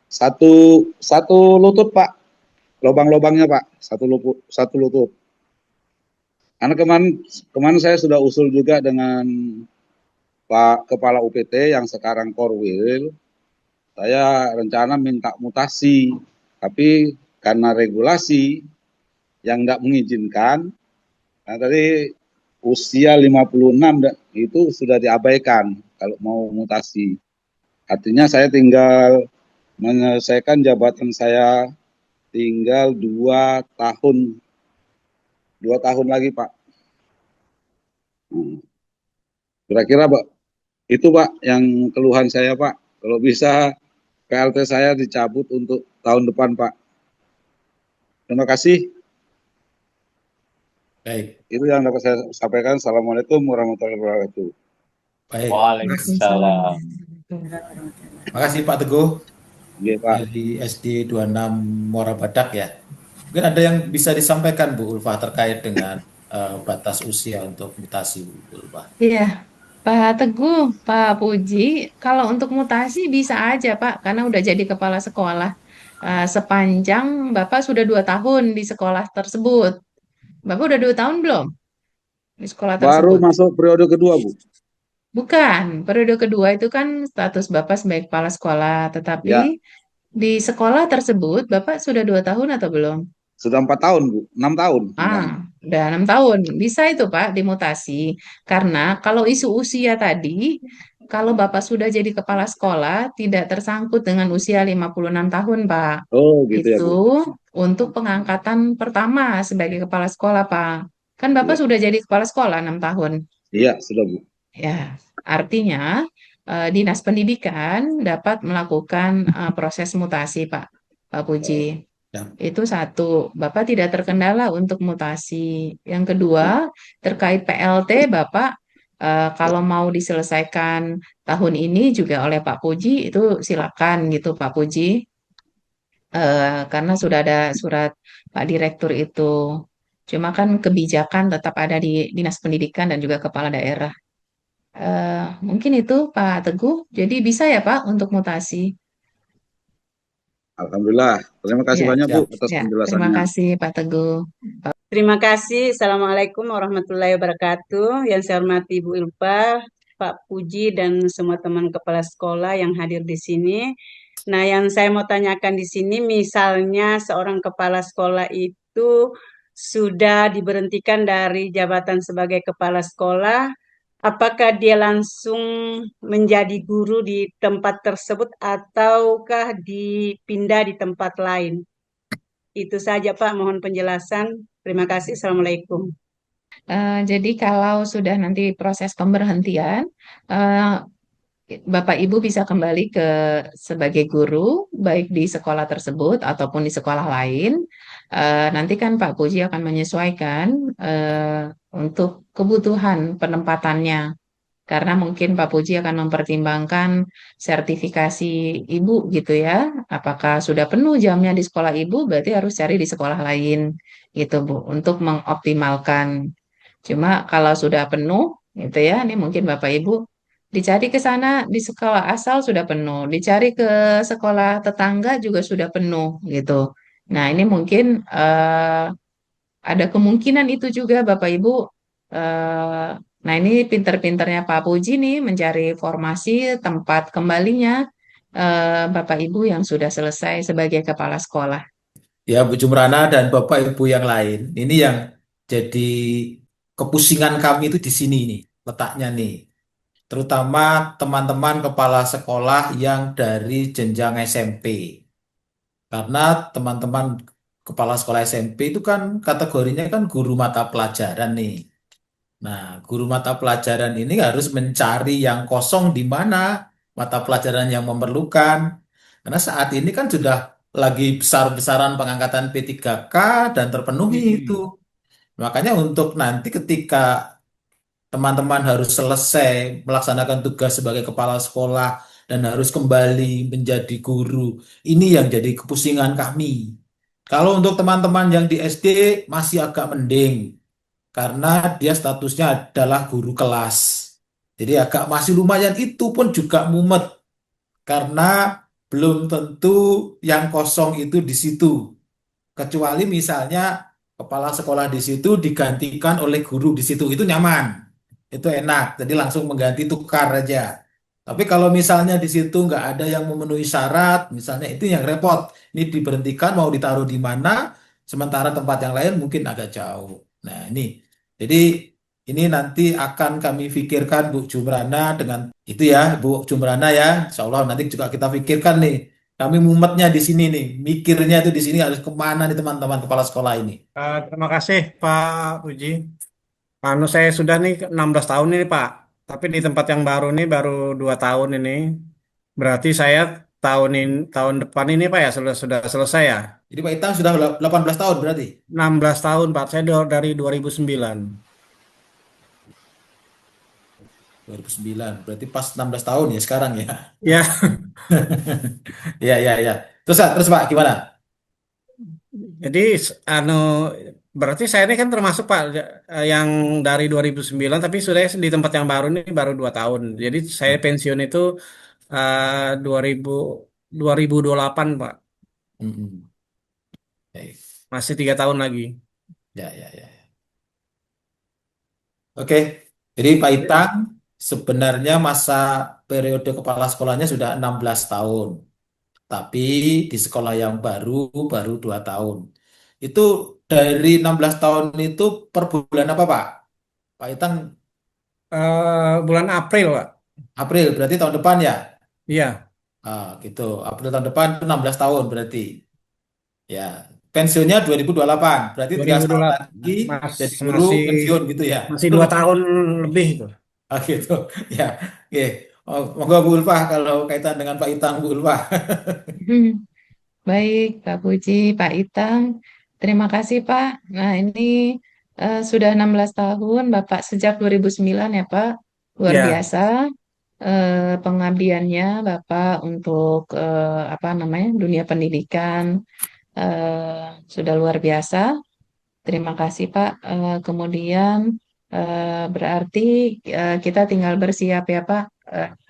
satu lutut Pak, lubang-lubangnya Pak, satu lutut. Karena kemarin saya sudah usul juga dengan Pak Kepala UPT yang sekarang Korwil, saya rencana minta mutasi, tapi karena regulasi yang nggak mengizinkan, nah tadi usia 56 itu sudah diabaikan kalau mau mutasi. Artinya saya tinggal menyelesaikan jabatan saya tinggal 2 tahun lagi Pak. Hmm. Kira-kira Pak, itu Pak yang keluhan saya Pak. Kalau bisa PLT saya dicabut untuk tahun depan Pak. Terima kasih. Baik, Itu yang dapat saya sampaikan. Assalamualaikum warahmatullahi wabarakatuh. baik. Waalaikumsalam. Terima kasih Pak Teguh Iya Pak. dari SD 26 Muara Badak ya. Mungkin ada yang bisa disampaikan Bu Ulfa terkait dengan batas usia untuk mutasi Bu Ulfa. Iya, Pak Teguh, Pak Puji, kalau untuk mutasi bisa aja Pak, karena udah jadi kepala sekolah. Sepanjang Bapak sudah 2 tahun di sekolah tersebut. Bapak udah 2 tahun belum di sekolah Baru tersebut? masuk periode kedua Bu. Bukan, periode kedua itu kan status Bapak sebagai kepala sekolah, tetapi Ya, di sekolah tersebut Bapak sudah 2 tahun atau belum? sudah 4 tahun Bu. 6 tahun sebenarnya. Udah 6 tahun. Bisa itu Pak dimutasi. Karena kalau isu usia tadi, kalau Bapak sudah jadi kepala sekolah, tidak tersangkut dengan usia 56 tahun Pak. Oh gitu ya Itu Bu. untuk pengangkatan pertama sebagai kepala sekolah Pak. Kan Bapak Iya, sudah jadi kepala sekolah 6 tahun. iya sudah Bu. Ya, artinya Dinas Pendidikan dapat melakukan proses mutasi Pak, Pak Puji. Ya. Itu satu, Bapak tidak terkendala untuk mutasi. Yang kedua, terkait PLT, Bapak kalau mau diselesaikan tahun ini juga oleh Pak Puji, itu silakan gitu Pak Puji. Karena sudah ada surat Pak Direktur itu. Cuma kan kebijakan tetap ada di Dinas Pendidikan dan juga Kepala Daerah. Mungkin itu Pak Teguh. Jadi bisa ya Pak untuk mutasi. Alhamdulillah. Terima kasih Ya, banyak Bu Siap. atas ya. Terima penjelasannya. kasih Pak Teguh. Terima kasih. Assalamualaikum warahmatullahi wabarakatuh. Yang saya hormati Ibu Ilpa, Pak Puji, dan semua teman kepala sekolah yang hadir di sini. Nah, yang saya mau tanyakan di sini, misalnya seorang kepala sekolah itu sudah diberhentikan dari jabatan sebagai kepala sekolah, apakah dia langsung menjadi guru di tempat tersebut ataukah dipindah di tempat lain? Itu saja Pak, mohon penjelasan. Terima kasih. Assalamualaikum. Jadi kalau sudah nanti proses pemberhentian, eh, Bapak Ibu bisa kembali ke sebagai guru, baik di sekolah tersebut ataupun di sekolah lain. Nanti kan Pak Puji akan menyesuaikan untuk kebutuhan penempatannya. Karena mungkin Pak Puji akan mempertimbangkan sertifikasi Ibu gitu ya. Apakah sudah penuh jamnya di sekolah Ibu, berarti harus cari di sekolah lain gitu Bu, untuk mengoptimalkan. Cuma kalau sudah penuh gitu ya, ini mungkin Bapak Ibu dicari ke sana di sekolah asal sudah penuh, dicari ke sekolah tetangga juga sudah penuh gitu. Nah, ini mungkin ada kemungkinan itu juga Bapak Ibu. eh, nah, ini pinter-pinternya Pak Puji nih mencari formasi tempat kembalinya Bapak Ibu yang sudah selesai sebagai kepala sekolah. Ya, Bu Jumrana dan Bapak Ibu yang lain, ini yang jadi kepusingan kami itu di sini nih, letaknya nih. Terutama teman-teman kepala sekolah yang dari jenjang SMP. Karena teman-teman kepala sekolah SMP itu kan kategorinya kan guru mata pelajaran nih. Nah, guru mata pelajaran ini harus mencari yang kosong di mana mata pelajaran yang memerlukan. Karena saat ini kan sudah lagi besar-besaran pengangkatan P3K dan terpenuhi itu. Makanya untuk nanti ketika teman-teman harus selesai melaksanakan tugas sebagai kepala sekolah dan harus kembali menjadi guru. Ini yang jadi kepusingan kami. Kalau untuk teman-teman yang di SD masih agak mending karena dia statusnya adalah guru kelas. Jadi agak masih lumayan, itu pun juga mumet karena belum tentu yang kosong itu di situ. Kecuali misalnya kepala sekolah di situ digantikan oleh guru di situ, itu nyaman. Itu enak, jadi langsung mengganti tukar aja. Tapi kalau misalnya di situ nggak ada yang memenuhi syarat, misalnya itu yang repot. Ini diberhentikan mau ditaruh di mana, sementara tempat yang lain mungkin agak jauh. Nah ini, jadi ini nanti akan kami pikirkan Bu Jumrana dengan itu ya, Bu Jumrana ya. Insya Allah nanti juga kita pikirkan nih. Kami mumetnya di sini nih, mikirnya itu di sini harus kemana nih teman-teman kepala sekolah ini. Terima kasih Pak Puji. Anu saya sudah nih 16 tahun ini Pak. Tapi di tempat yang baru nih baru 2 tahun ini. Berarti saya tahun depan ini Pak ya sudah selesai ya. Jadi Pak Itang sudah 18 tahun berarti. 16 tahun Pak. Saya dari 2009. 2009, berarti pas 16 tahun ya sekarang ya. Ya, Iya, iya, iya. Terus Pak, gimana? jadi anu berarti saya ini kan termasuk Pak yang dari 2009 tapi sudah di tempat yang baru ini baru 2 tahun. Jadi saya pensiun itu 2000 2028 Pak. Mm-mm. Baik. Masih 3 tahun lagi. Ya, ya, ya. Oke, jadi Pak Itang sebenarnya masa periode kepala sekolahnya sudah 16 tahun. Tapi di sekolah yang baru 2 tahun. Itu dari 16 tahun itu per bulan apa Pak? Pak Itang Bulan April Pak. April, berarti tahun depan ya? Iya, Ah, gitu. April tahun depan itu 16 tahun berarti. Ya, pensiunnya 2028. Berarti 3 tahun 2028 lagi jadi guru masih pensiun gitu ya. masih 2 tahun lebih itu. Ah, gitu. Ya. Oke. Oh, monggo Bu Ulfah kalau kaitan dengan Pak Itang Bu Ulfah. Baik, Pak Puji, Pak Itang. Terima kasih, Pak. Nah, ini sudah 16 tahun, Bapak sejak 2009 ya, Pak. Luar Ya, biasa pengabdiannya Bapak untuk apa namanya dunia pendidikan sudah luar biasa. Terima kasih, Pak. Kemudian berarti kita tinggal bersiap ya, Pak.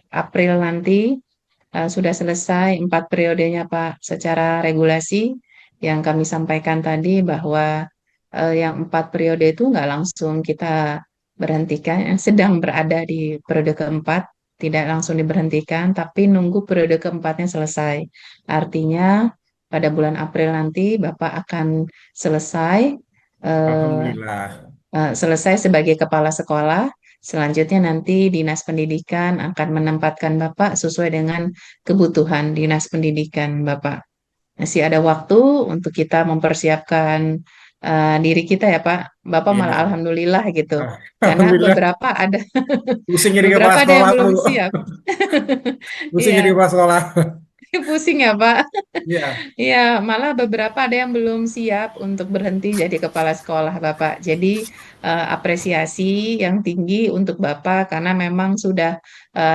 April nanti sudah selesai 4 periodenya Pak secara regulasi yang kami sampaikan tadi bahwa yang 4 periode itu nggak langsung kita berhentikan, yang sedang berada di periode keempat tidak langsung diberhentikan, tapi nunggu periode keempatnya selesai. Artinya pada bulan April nanti Bapak akan selesai eh, Alhamdulillah. selesai sebagai kepala sekolah. Selanjutnya nanti Dinas Pendidikan akan menempatkan Bapak sesuai dengan kebutuhan Dinas Pendidikan Bapak. Masih ada waktu untuk kita mempersiapkan diri kita ya Pak. Bapak malah Iya. alhamdulillah gitu. Karena Alhamdulillah. beberapa ada Pusing jadi kepala beberapa ada yang sekolah, belum Bu. siap. Pusing jadi Iya, kepala sekolah. pusing ya Pak. Iya. Iya, malah beberapa ada yang belum siap untuk berhenti jadi kepala sekolah, Bapak. Jadi apresiasi yang tinggi untuk Bapak karena memang sudah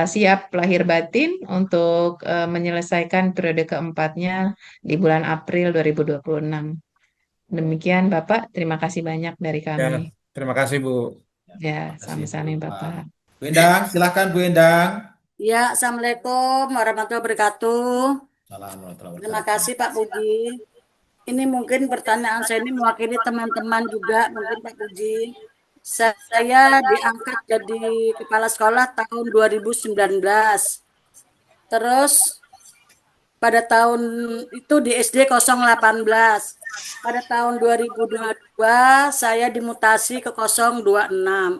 siap lahir batin untuk menyelesaikan periode keempatnya di bulan April 2026. Demikian, Bapak. Terima kasih banyak dari Ya, kami. terima kasih, Bu. Ya, Terima kasih, Bu sama-sama, Ulfa. Bapak. Bu Endang, silahkan Bu Endang. Ya, Assalamualaikum warahmatullahi wabarakatuh. Assalamualaikum Terima warahmatullahi kasih Pak Puji. Ini mungkin pertanyaan saya ini mewakili teman-teman juga, mungkin Pak Puji. Saya diangkat jadi kepala sekolah tahun 2019. Terus pada tahun itu di SD 018. Pada tahun 2022 saya dimutasi ke 026.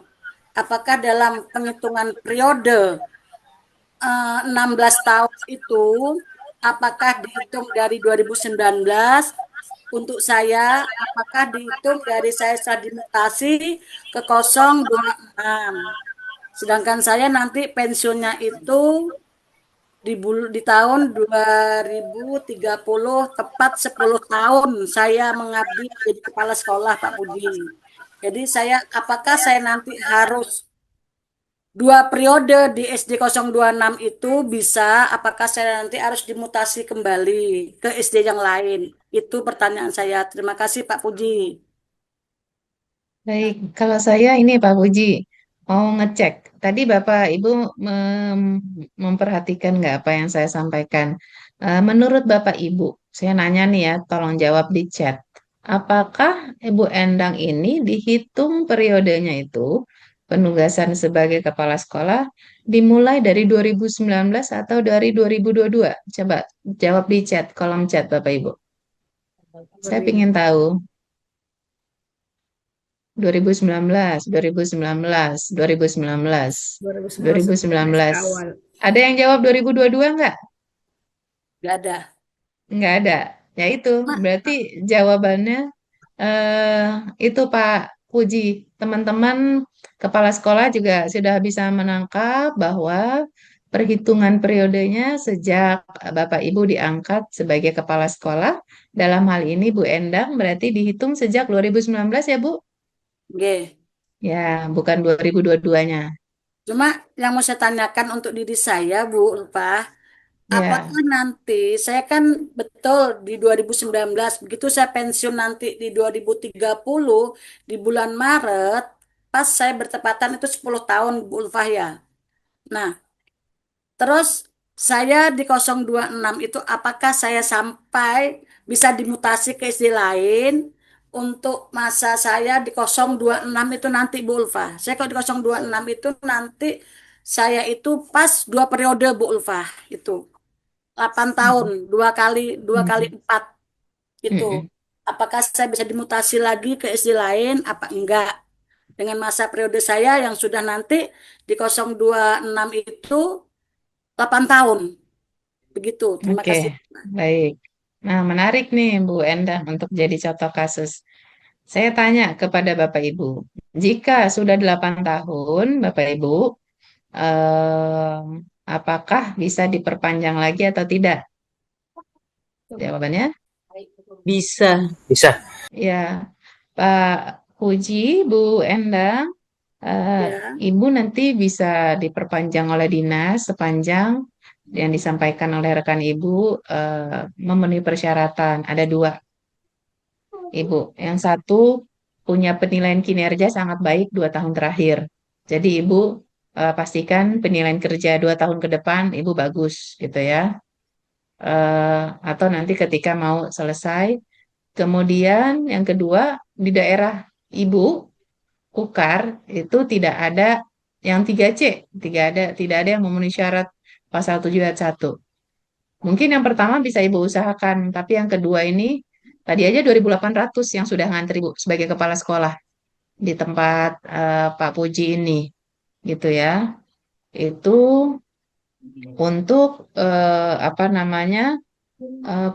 Apakah dalam penghitungan periode 16 tahun itu apakah dihitung dari 2019 untuk saya, apakah dihitung dari saya dimutasi ke 026. Sedangkan saya nanti pensiunnya itu di tahun 2030 tepat 10 tahun saya mengabdi jadi kepala sekolah Pak Budi. Jadi apakah saya nanti harus 2 periode di SD 026 itu bisa, apakah saya nanti harus dimutasi kembali ke SD yang lain? Itu pertanyaan saya. Terima kasih Pak Puji. Baik, kalau saya ini Pak Puji mau ngecek. Tadi Bapak Ibu memperhatikan nggak apa yang saya sampaikan? Menurut Bapak Ibu, saya nanya nih ya, tolong jawab di chat. Apakah Ibu Endang ini dihitung periodenya itu penugasan sebagai kepala sekolah dimulai dari 2019 atau dari 2022? Coba jawab di chat, kolom chat Bapak Ibu. Saya ingin tahu. 2019, 2019, 2019, 2019. Awal. Ada yang jawab 2022 enggak? Nggak ada. Enggak ada. Ya itu, Mak, berarti jawabannya eh itu Pak Puji. Teman-teman kepala sekolah juga sudah bisa menangkap bahwa perhitungan periodenya sejak Bapak Ibu diangkat sebagai kepala sekolah, dalam hal ini Bu Endang berarti dihitung sejak 2019 ya Bu? nggih. Ya, bukan 2022-nya. Cuma yang mau saya tanyakan untuk diri saya, Bu Ulfa, Ya, apakah nanti saya kan betul di 2019, begitu saya pensiun nanti di 2030 di bulan Maret, pas saya bertepatan itu 10 tahun Bu Ulfa ya. Nah, terus saya di 026 itu apakah saya sampai bisa dimutasi ke SD lain untuk masa saya di 026 itu nanti Bu Ulfa. Saya kalau di 026 itu nanti saya itu pas 2 periode Bu Ulfa itu. 8 tahun, mm, dua kali mm, 4 mm, itu. mm. Apakah saya bisa dimutasi lagi ke SD lain apa enggak? Dengan masa periode saya yang sudah nanti di 026 itu 8 tahun. Begitu. Terima Oke, kasih. baik. Nah, menarik nih Bu Endang untuk jadi contoh kasus. Saya tanya kepada Bapak Ibu, jika sudah 8 tahun, Bapak Ibu, apakah bisa diperpanjang lagi atau tidak? Jawabannya, Bisa. Bisa. ya. Pak Puji, Bu Endang, Ya. Ibu nanti bisa diperpanjang oleh dinas sepanjang yang disampaikan oleh rekan Ibu memenuhi persyaratan. Ada dua, Ibu. Yang satu punya penilaian kinerja sangat baik 2 tahun terakhir. Jadi Ibu pastikan penilaian kerja 2 tahun ke depan Ibu bagus gitu ya. Atau nanti ketika mau selesai. Kemudian yang kedua, di daerah Ibu, Ukar, itu tidak ada yang 3C, tidak ada yang memenuhi syarat pasal 7 ayat 1. Mungkin yang pertama bisa Ibu usahakan, tapi yang kedua ini tadi aja 2.800 yang sudah ngantri Bu sebagai kepala sekolah di tempat Pak Puji ini, gitu ya. Itu untuk apa namanya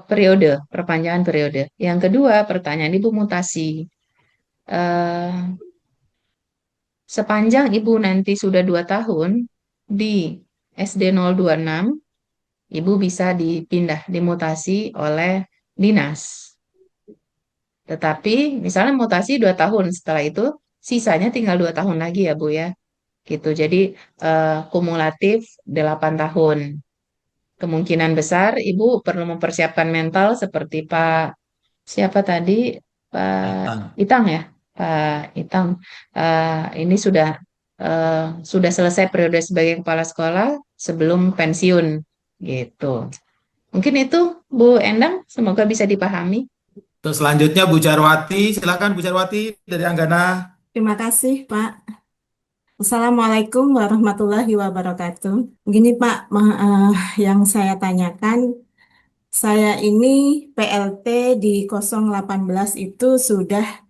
periode, perpanjangan periode. Yang kedua, pertanyaan Ibu mutasi. Eh, Sepanjang Ibu nanti sudah 2 tahun di SD 026, Ibu bisa dipindah, dimutasi oleh dinas. Tetapi misalnya mutasi 2 tahun, setelah itu sisanya tinggal 2 tahun lagi ya Bu ya. Gitu. Jadi kumulatif 8 tahun. Kemungkinan besar Ibu perlu mempersiapkan mental seperti Pak siapa tadi? Pak Datang. Itang ya? Pak Itang. Ini sudah selesai periode sebagai kepala sekolah sebelum pensiun gitu. Mungkin itu Bu Endang, semoga bisa dipahami. Terus selanjutnya Bu Jarwati, silakan Bu Jarwati dari Anggana. Terima kasih, Pak. Assalamualaikum warahmatullahi wabarakatuh. Begini, Pak, yang saya tanyakan, saya ini PLT di 018 itu sudah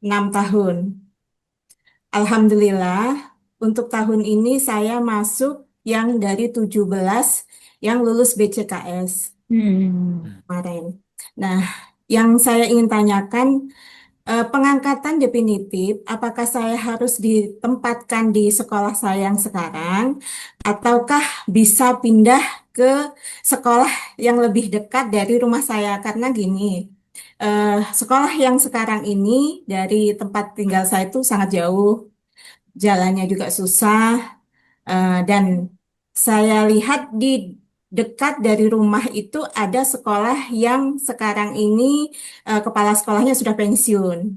6 tahun. Alhamdulillah, untuk tahun ini saya masuk yang dari 17 yang lulus BCKS kemarin. Nah, yang saya ingin tanyakan, pengangkatan definitif, apakah saya harus ditempatkan di sekolah saya yang sekarang, ataukah bisa pindah ke sekolah yang lebih dekat dari rumah saya? Karena gini, sekolah yang sekarang ini dari tempat tinggal saya itu sangat jauh, jalannya juga susah, dan saya lihat di dekat dari rumah itu ada sekolah yang sekarang ini kepala sekolahnya sudah pensiun.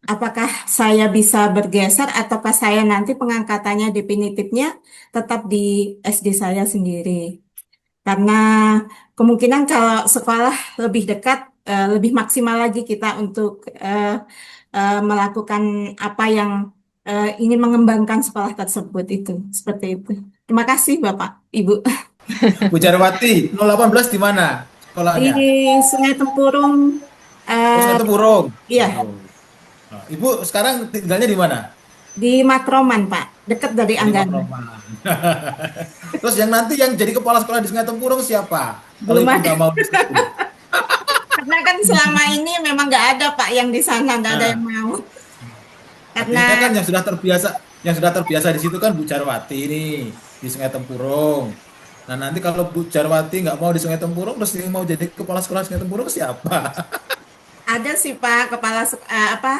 Apakah saya bisa bergeser ataukah saya nanti pengangkatannya definitifnya tetap di SD saya sendiri? Karena kemungkinan kalau sekolah lebih dekat, lebih maksimal lagi kita untuk melakukan apa yang ingin mengembangkan sekolah tersebut itu. Seperti itu. Terima kasih Bapak, Ibu. Bu Jarwati, 018 di mana Di sekolahnya? Sungai Tempurung. Oh, Sungai Tempurung. Iya, Oh. Nah, Ibu sekarang tinggalnya di mana? di Matroman, Pak. Dekat dari Di Anggana. Matraman. Terus yang nanti yang jadi kepala sekolah di Sungai Tempurung siapa? Kalau Belum Ibu ada. nggak mau di situ. Karena kan selama ini memang nggak ada, Pak, yang di sana. Nggak ada Nah, yang mau. artinya Karena kan yang sudah terbiasa di situ kan Bu Jarwati ini di Sungai Tempurung. Nah, nanti kalau Bu Jarwati nggak mau di Sungai Tempurung, terus yang mau jadi kepala sekolah Sungai Tempurung siapa? ada sih Pak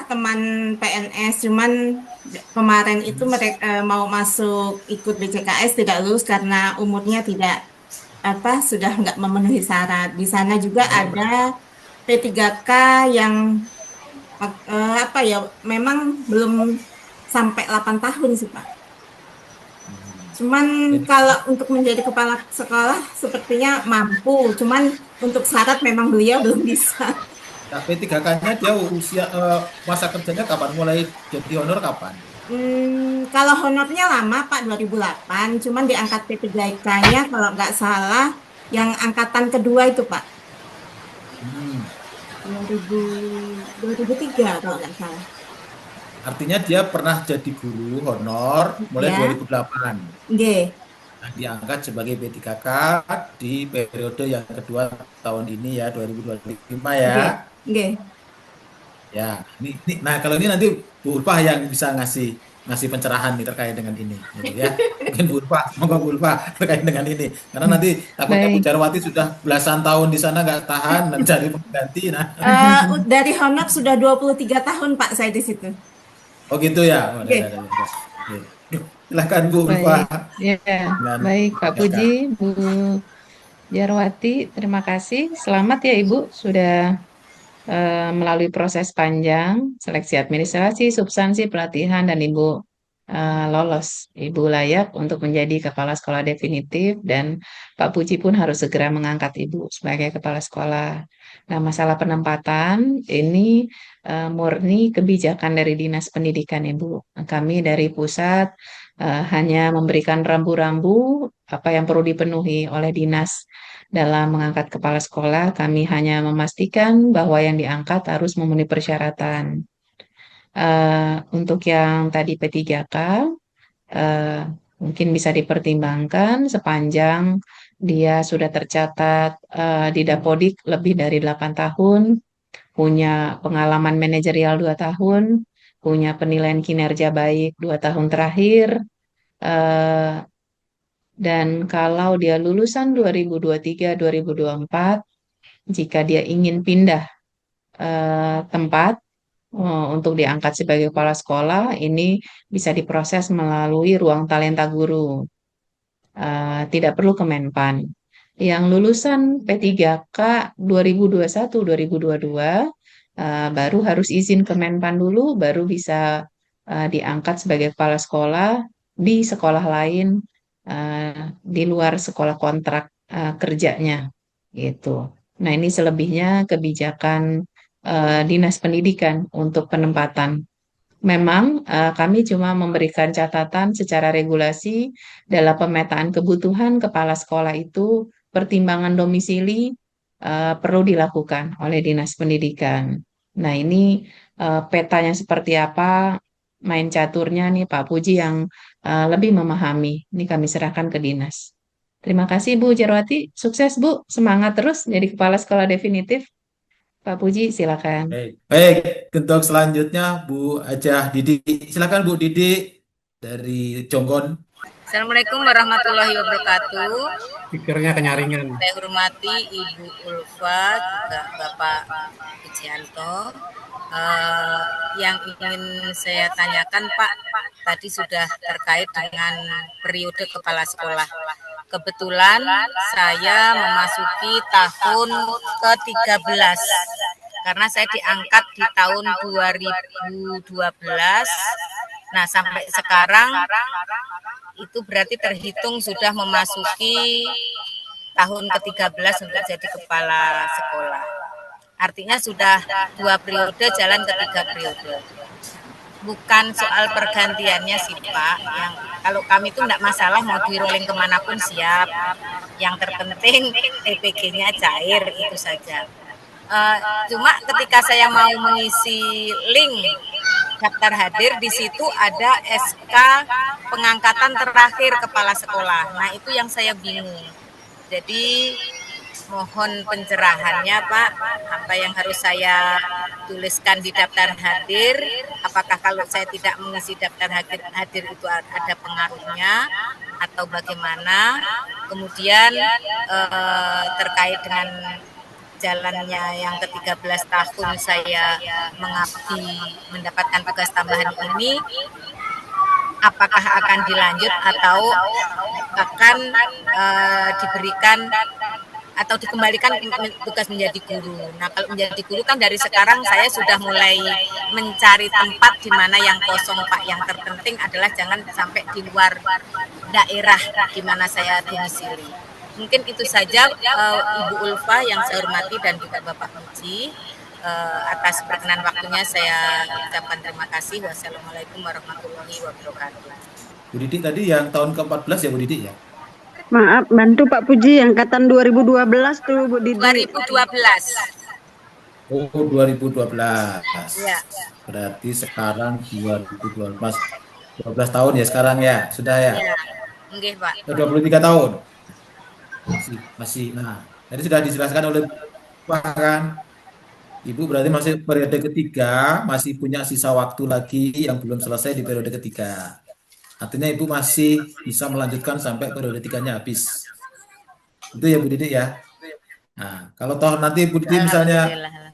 teman PNS, cuman kemarin itu mereka mau masuk ikut BCKS tidak lulus karena umurnya tidak sudah nggak memenuhi syarat. Di sana juga ada P3K yang memang belum sampai 8 tahun sih Pak. Cuman kalau untuk menjadi kepala sekolah sepertinya mampu, cuman untuk syarat memang beliau belum bisa. Nah, P3K-nya dia usia masa kerjanya kapan? Mulai jadi honor kapan? Kalau honornya lama Pak 2008, cuman diangkat P3K-nya kalau nggak salah yang angkatan kedua itu Pak Hmm. 2003 kalau nggak salah. Artinya dia pernah jadi guru honor mulai Ya, 2008. nggih, Nah, diangkat sebagai P3K di periode yang kedua tahun ini ya, 2025 nggih, ya. nggih. Ya, nah kalau ini nanti Bu Ulfah yang bisa ngasih pencerahan nih terkait dengan ini, gitu ya. Mungkin Bu Ulfah, semoga Bu Ulfah terkait dengan ini, karena nanti takutnya Bu Baik. Jarwati sudah belasan tahun di sana nggak tahan dan cari pengganti. Nah, Dari honor sudah 23 tahun Pak saya di situ. oh gitu ya. Oh, Nggih. Oke. Silakan Bu Ulfah Baik. Ya, dengan baik Pak PK. Puji, Bu Jarwati, terima kasih. Selamat ya Ibu sudah melalui proses panjang, seleksi administrasi, substansi, pelatihan, dan Ibu lolos. Ibu layak untuk menjadi kepala sekolah definitif dan Pak Puji pun harus segera mengangkat Ibu sebagai kepala sekolah. Nah, masalah penempatan ini murni kebijakan dari Dinas Pendidikan Ibu. Kami dari pusat hanya memberikan rambu-rambu apa yang perlu dipenuhi oleh dinas dalam mengangkat kepala sekolah. Kami hanya memastikan bahwa yang diangkat harus memenuhi persyaratan. Untuk yang tadi P3K, eh, mungkin bisa dipertimbangkan sepanjang dia sudah tercatat di Dapodik lebih dari 8 tahun, punya pengalaman manajerial 2 tahun, punya penilaian kinerja baik 2 tahun terakhir, eh, dan kalau dia lulusan 2023-2024, jika dia ingin pindah tempat untuk diangkat sebagai kepala sekolah, ini bisa diproses melalui ruang talenta guru. Tidak perlu Kemenpan. Yang lulusan P3K 2021-2022 baru harus izin Kemenpan dulu, baru bisa diangkat sebagai kepala sekolah di sekolah lain di luar sekolah kontrak kerjanya gitu. Nah, ini selebihnya kebijakan Dinas Pendidikan untuk penempatan. Memang kami cuma memberikan catatan secara regulasi dalam pemetaan kebutuhan kepala sekolah itu pertimbangan domisili perlu dilakukan oleh Dinas Pendidikan. Nah, ini petanya seperti apa, main caturnya nih Pak Puji yang lebih memahami. Ini kami serahkan ke dinas. Terima kasih Bu Jarwati, sukses Bu, semangat terus jadi kepala sekolah definitif. Pak Puji, silakan. Baik, untuk selanjutnya Bu Ajah Didi. Silakan Bu Didi dari Jonggon. Assalamualaikum warahmatullahi wabarakatuh. Pikirnya kenyaringan. Saya hormati Ibu Ulfa, juga Bapak Pujianto. Yang ingin saya tanyakan Pak, tadi sudah terkait dengan periode kepala sekolah. Kebetulan saya memasuki tahun ke-13 karena saya diangkat di tahun 2012. Nah, sampai sekarang itu berarti terhitung sudah memasuki tahun ke-13 untuk jadi kepala sekolah. Artinya sudah 2 periode jalan ke 3 periode. Bukan soal pergantiannya sih Pak, yang kalau kami itu enggak masalah mau di rolling kemanapun siap. Yang terpenting TPG-nya cair, itu saja. Cuma ketika saya mau mengisi link daftar hadir, di situ ada SK pengangkatan terakhir kepala sekolah. Nah, itu yang saya bingung. Jadi mohon pencerahannya Pak, apa yang harus saya tuliskan di daftar hadir, apakah kalau saya tidak mengisi daftar hadir itu ada pengaruhnya atau bagaimana. Kemudian terkait dengan jalannya yang ke-13 tahun saya mengabdi mendapatkan tugas tambahan ini, apakah akan dilanjut atau akan diberikan atau dikembalikan tugas menjadi guru. Nah, kalau menjadi guru kan dari sekarang saya sudah mulai mencari tempat di mana yang kosong Pak. Yang terpenting adalah jangan sampai di luar daerah di mana saya domisili. Mungkin itu saja Ibu Ulfa yang saya hormati dan juga Bapak Puji. Atas perkenan waktunya saya ucapkan terima kasih. Wassalamualaikum warahmatullahi wabarakatuh. Bu Didi tadi yang tahun ke-14 ya Bu Didi ya? Maaf, bantu Pak Puji, angkatan 2012 tuh Bu Didi. 2012. Oh, 2012. Ya. Berarti sekarang 2012. 12 tahun ya sekarang ya, sudah ya? Ya. Nggih, Pak. 23 tahun. Masih. Nah, tadi sudah dijelaskan oleh Pak kan? Ibu berarti masih periode ketiga, masih punya sisa waktu lagi yang belum selesai di periode ketiga. Artinya Ibu masih bisa melanjutkan sampai periode 3-nya habis. Itu ya Bu Didi ya. Nah, kalau toh nanti Bu Didi misalnya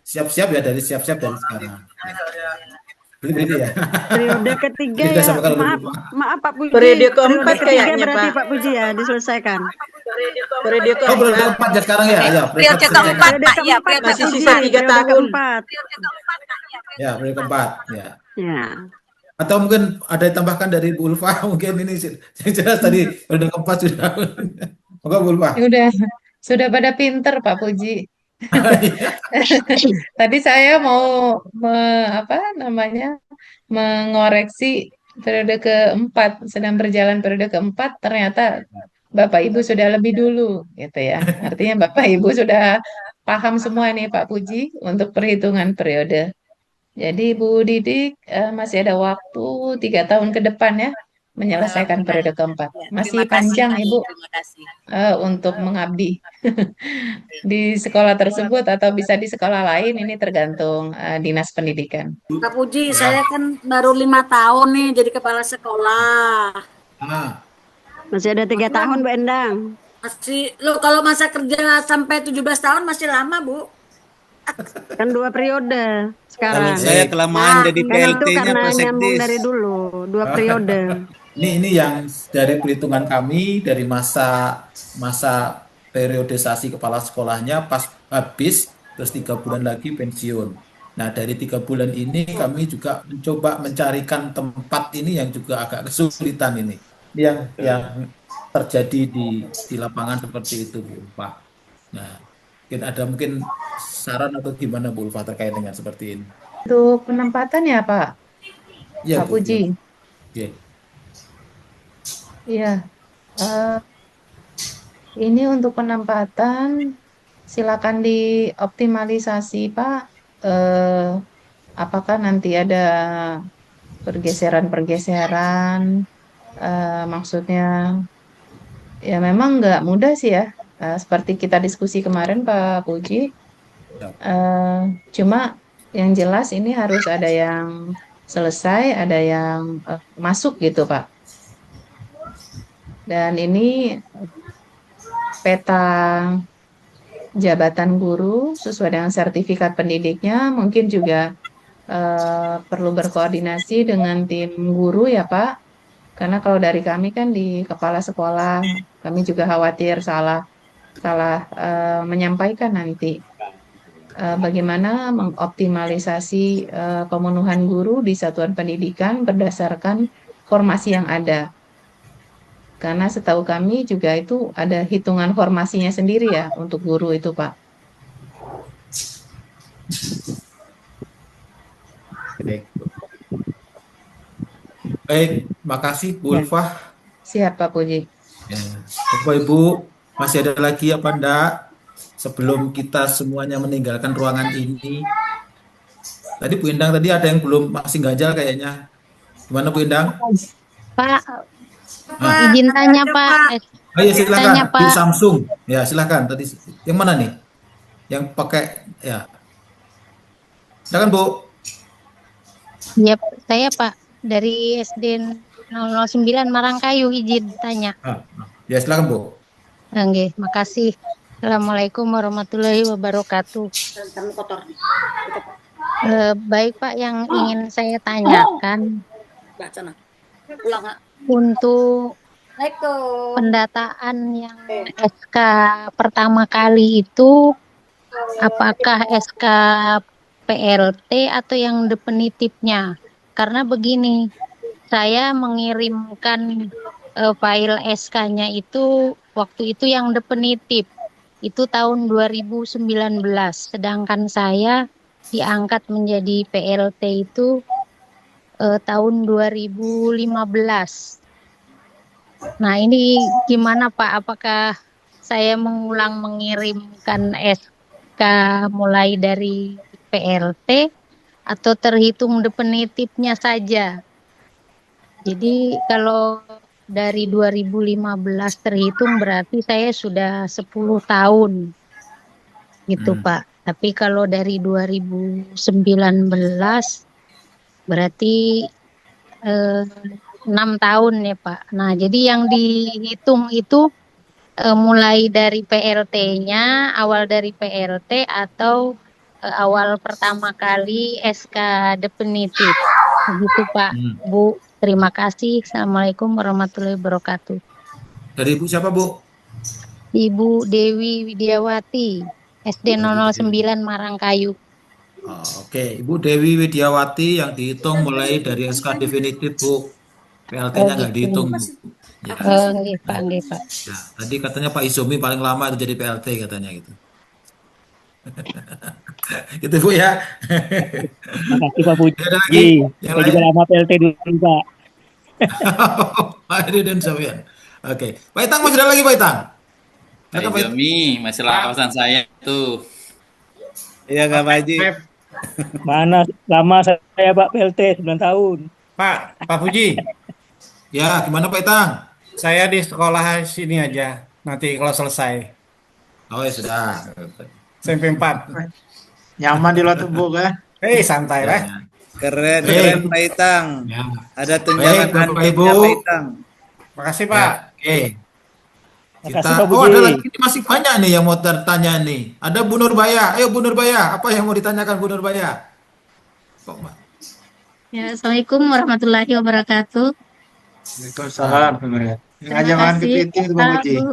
siap-siap ya dari sekarang. Bu Didi ya. Periode ketiga ya. Maaf Pak Puji. Periode keempat kayaknya berarti Pak. Pak Puji ya diselesaikan. Periode Oh, periode keempat ya sekarang ya. Ya, Periode keempat Pak, ya, periode masih sisa 3 tahun. Ya, periode keempat ya. Ya. Atau mungkin ada yang tambahkan dari Bu Ulfa, mungkin ini yang jelas tadi periode keempat sudah. Moga Bu Ulfa. Sudah pada pinter Pak Puji. Tadi saya mau apa namanya mengoreksi periode keempat, sedang berjalan periode keempat, ternyata Bapak Ibu sudah lebih dulu, gitu ya. Artinya Bapak Ibu sudah paham semua nih Pak Puji untuk perhitungan periode. Jadi Bu Didik masih ada waktu 3 tahun ke depan ya menyelesaikan periode keempat. Ya, Masih terima kasih, panjang Ibu terima kasih. untuk mengabdi di sekolah tersebut atau bisa di sekolah lain, ini tergantung dinas pendidikan. Pak Puji, saya kan baru 5 tahun nih jadi kepala sekolah. Masih ada 3 tahun, Bu Endang. Masih, lo kalau masa kerja sampai 17 tahun masih lama, Bu. Kan 2 periode sekarang. Kalau saya kelamaan jadi Kan itu PLT-nya karena Pak nyambung Sekdes. dari dulu, 2 periode. Ini yang dari perhitungan kami dari masa periodisasi kepala sekolahnya pas habis terus 3 bulan lagi pensiun. Nah dari 3 bulan ini kami juga mencoba mencarikan tempat ini yang juga agak kesulitan ini. Yang terjadi di lapangan seperti itu Bu Ulfa. Nah ada mungkin saran atau gimana Bu Ulfa terkait dengan seperti ini? Untuk penempatan ya Pak, Ya, Pak Puji. Ya. Iya, ini untuk penempatan silakan dioptimalisasi Pak. Apakah nanti ada pergeseran-pergeseran? Maksudnya ya memang nggak mudah sih ya. Seperti kita diskusi kemarin Pak Puji. Cuma yang jelas ini harus ada yang selesai, ada yang masuk gitu Pak. Dan ini peta jabatan guru sesuai dengan sertifikat pendidiknya mungkin juga perlu berkoordinasi dengan tim guru ya Pak. Karena kalau dari kami kan di kepala sekolah, kami juga khawatir salah menyampaikan nanti bagaimana mengoptimalisasi pemenuhan guru di satuan pendidikan berdasarkan formasi yang ada. Karena setahu kami juga itu ada hitungan formasinya sendiri ya untuk guru itu Pak. Baik, makasih Bu Ulfa. Siap Pak Puji. Ya. Bapak Ibu, masih ada lagi apa enggak? Sebelum kita semuanya meninggalkan ruangan ini. Tadi Bu Endang tadi ada yang belum masih ganjal kayaknya. Gimana Bu Endang? Pak, izin tanya Pak. Ayo silakan Tanya, Bu Pak. Samsung. Ya silakan. Tadi yang mana nih? Yang pakai ya. Silakan Bu. Ya, saya Pak dari SD 009 Marangkayu izin tanya. Ya silakan Bu. Oke, makasih. Assalamualaikum warahmatullahi wabarakatuh. Baik Pak, yang ingin saya tanyakan untuk pendataan yang SK pertama kali itu apakah SK PLT atau yang definitifnya? Karena begini, saya mengirimkan file SK-nya itu waktu itu yang definitif. Itu tahun 2019, sedangkan saya diangkat menjadi PLT itu tahun 2015. Nah, ini gimana Pak? Apakah saya mengulang mengirimkan SK mulai dari PLT atau terhitung definitifnya saja? Jadi kalau dari 2015 terhitung berarti saya sudah 10 tahun gitu Pak. Tapi kalau dari 2019 berarti 6 tahun ya Pak. Nah jadi yang dihitung itu mulai dari PLT-nya, awal dari PLT atau awal pertama kali SK definitif. Begitu Pak, Bu. Terima kasih. Assalamualaikum warahmatullahi wabarakatuh. Dari Ibu siapa Bu? Ibu Dewi Widiawati, SD 009 Marangkayu. Oke, Ibu Dewi Widiawati yang dihitung mulai dari SK definitif, Bu. Oh PLT-nya nggak gitu. dihitung, Bu. Ya. Nggih Pak, nggih Pak. Ya, tadi katanya Pak Izumi paling lama itu jadi PLT katanya gitu. Gitu Bu ya. Makasih Pak Ya, ada lagi Puji. yang Saya lain. juga lama PLT dulu Pak. Pak Edi dan Sofian. Oke, Pak Itang masih ada lagi Pak Itang? Pak Silakan Pak Itang. Izomi, masih lawasan saya tuh. Iya nggak Pak Haji? Mana lama saya Pak PLT 9 tahun. Pak Puji, Ya, gimana Pak Itang? saya di sekolah sini aja. Nanti kalau selesai. Oh, ya sudah. SMP 4. Nyaman di luar tubuh kan? Santai lah. Keren, Baik. keren Pak Itang. Ya. Ada Baik, tunjangan Bapak handphone-nya Ibu. Pak Itang. Makasih Ya, Pak. oke. Makasih Kita, Pak oh Puji. ada lagi, ini masih banyak nih yang mau bertanya nih. Ada Bu Nurbaya. Ayo Bu Nurbaya, apa yang mau ditanyakan Bu Nurbaya? Kok, Mbak? Ya, Assalamualaikum warahmatullahi wabarakatuh. Waalaikumsalam. Terima Ngajak makan kasih kepiting itu Pak Pak, Puji. Bu.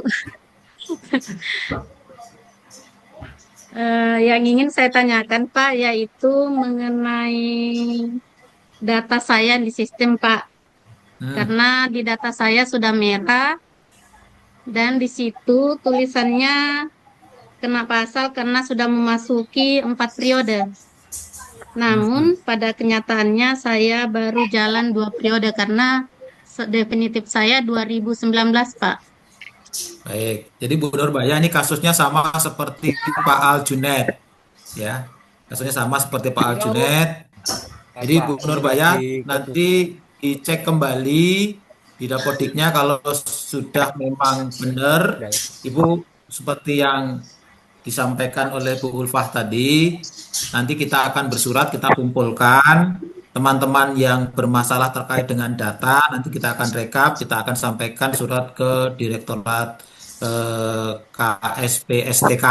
Yang ingin saya tanyakan Pak yaitu mengenai data saya di sistem Pak. Karena di data saya sudah merah dan di situ tulisannya kena pasal karena sudah memasuki 4 periode. Namun pada kenyataannya saya baru jalan 2 periode karena definitif saya 2019 Pak. Baik, jadi Bu Nurbaya ini kasusnya sama seperti Pak Aljunet, ya. Kasusnya sama seperti Pak Aljunet. Jadi Bu Nurbaya nanti dicek kembali di dapodiknya kalau sudah memang benar, Ibu seperti yang disampaikan oleh Bu Ulfah tadi, nanti kita akan bersurat, kita kumpulkan teman-teman yang bermasalah terkait dengan data, nanti kita akan rekap, kita akan sampaikan surat ke Direktorat KSPSTK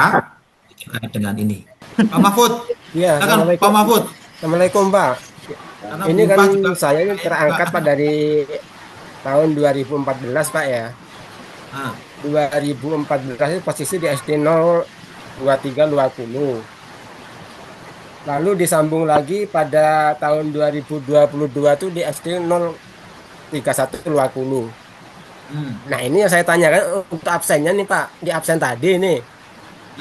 terkait dengan ini. Pak Mahfud, Iya, silakan Pak Assalamualaikum. Mahfud. Assalamualaikum Pak. Karena Ini Bu kan Ulfah juga saya ini terangkat Pak dari tahun 2014 Pak ya. Ah, 2014 itu posisi di SD 02320. Lalu disambung lagi pada tahun 2022 itu di SD 03120. Nah ini yang saya tanyakan untuk absennya nih Pak. Di absen tadi nih.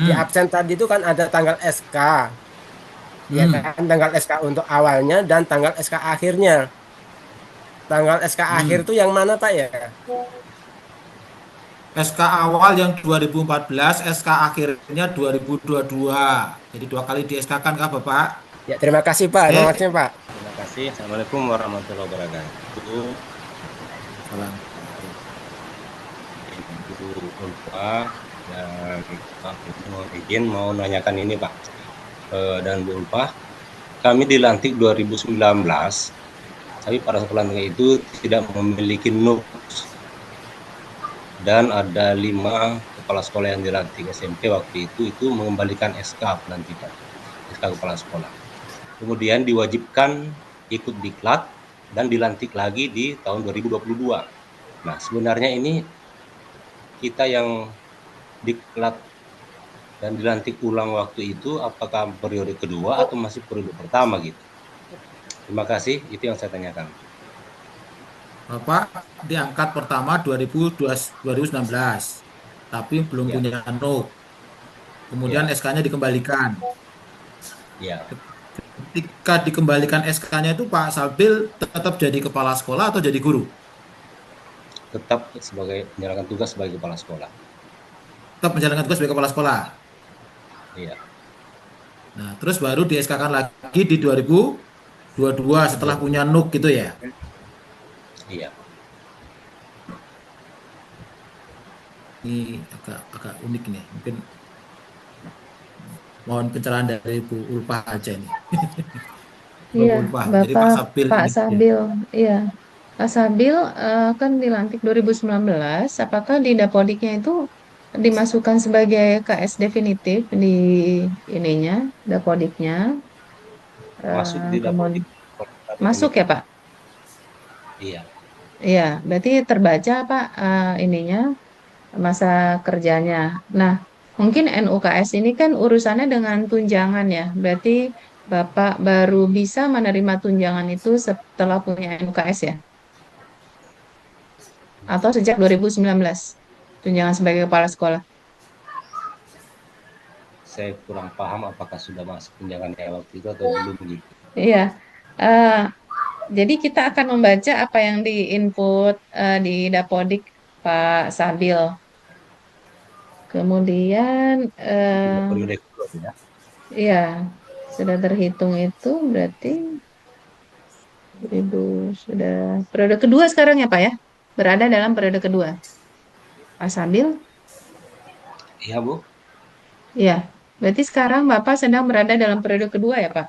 Di absen tadi itu kan ada tanggal SK. Ya kan, tanggal SK untuk awalnya dan tanggal SK akhirnya. Tanggal SK akhir itu yang mana Pak ya? SK awal yang 2014, SK akhirnya 2022. Jadi 2 kali di SK kan Kak Bapak? Ya terima kasih Pak. Terima kasih Pak. Terima kasih. Assalamualaikum warahmatullahi wabarakatuh. Salam. Ibu Ulfa dan Pak izin mau nanyakan ini Pak. Dan Bu Ulfa, kami dilantik 2019, tapi pada saat pelantikan itu tidak memiliki NUK. Dan ada 5 kepala sekolah yang dilantik SMP waktu itu mengembalikan SK pelantikan, SK kepala sekolah. Kemudian diwajibkan ikut diklat dan dilantik lagi di tahun 2022. Nah sebenarnya ini kita yang diklat dan dilantik ulang waktu itu apakah periode kedua atau masih periode pertama gitu? Terima kasih, itu yang saya tanyakan. Bapak diangkat pertama 2019, tapi belum punya NUK. Kemudian SK-nya dikembalikan. Ya. Ketika dikembalikan SK-nya itu Pak Sabil tetap jadi kepala sekolah atau jadi guru? Tetap sebagai menjalankan tugas sebagai kepala sekolah. Tetap menjalankan tugas sebagai kepala sekolah. Iya. Nah, terus baru di SK-kan lagi di 2022 setelah punya NUK gitu ya? Iya. Ini agak unik nih, mungkin mohon pencerahan dari Bu Ulfah aja nih. Iya, Jadi Pak Sabil Pak ini, Sabil, iya. Pak Sabil kan dilantik 2019, apakah di Dapodiknya itu dimasukkan sebagai KS definitif di ininya, Dapodiknya? Masuk di Kemudian Dapodik. masuk ya Pak? Iya. Iya, berarti terbaca Pak ininya masa kerjanya. Nah, mungkin NUKS ini kan urusannya dengan tunjangan ya. Berarti Bapak baru bisa menerima tunjangan itu setelah punya MUKS ya? Atau sejak 2019? Tunjangan sebagai kepala sekolah. Saya kurang paham apakah sudah masuk tunjangan waktu itu atau belum begitu. Iya. Eh, jadi kita akan membaca apa yang di-input di Dapodik Pak Sabil. Kemudian Periode kedua ya. iya, sudah terhitung itu berarti 2000 sudah periode kedua sekarang ya Pak ya? Berada dalam periode kedua. Pak Sabil? Iya Bu. Iya. Berarti sekarang Bapak sedang berada dalam periode kedua ya Pak?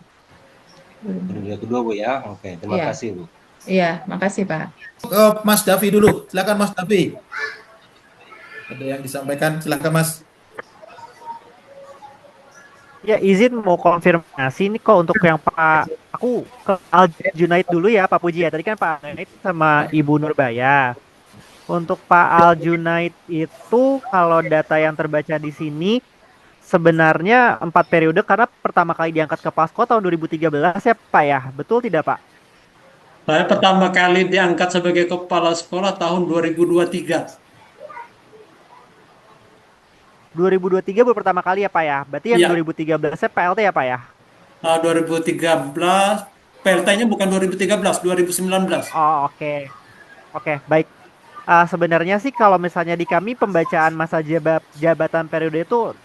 Periode kedua Bu ya. Oke, terima Iya. kasih Bu. Iya, makasih Pak. Mas Davi dulu, silakan Mas Davi. Ada yang disampaikan, silakan Mas. Ya, izin mau konfirmasi nih kok untuk yang Pak, aku ke Aljunaid dulu ya Pak Puji ya. Tadi kan Pak Aljunaid sama Ibu Nurbaya. Untuk Pak Aljunaid itu kalau data yang terbaca di sini sebenarnya 4 periode karena pertama kali diangkat ke Pasko tahun 2013 ya Pak ya. Betul tidak Pak? Saya pertama kali diangkat sebagai kepala sekolah tahun 2023. 2023 baru pertama kali ya Pak ya. Berarti yang Iya. 2013-nya PLT ya Pak ya? 2013, PLT-nya bukan 2013, 2019. Oh, oke. Oke, baik. Sebenarnya sih kalau misalnya di kami pembacaan masa jabatan periode itu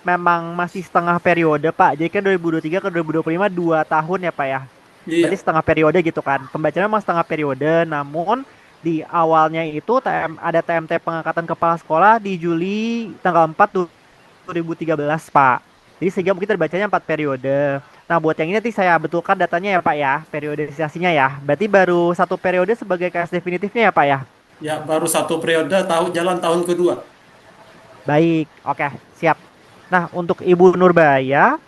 memang masih setengah periode Pak. Jadi kan 2023 ke 2025 2 tahun ya Pak ya. Iya. Berarti setengah periode gitu kan. Pembacaannya memang setengah periode, namun di awalnya itu ada TMT pengangkatan kepala sekolah di Juli tanggal 4 2013 Pak. Jadi sehingga mungkin terbacanya 4 periode. Nah buat yang ini nanti saya betulkan datanya ya Pak ya, periodisasinya ya. Berarti baru 1 periode sebagai KS definitifnya ya Pak ya? Ya, baru 1 periode jalan tahun kedua. Baik, oke, siap. Nah untuk Ibu Nurbaya,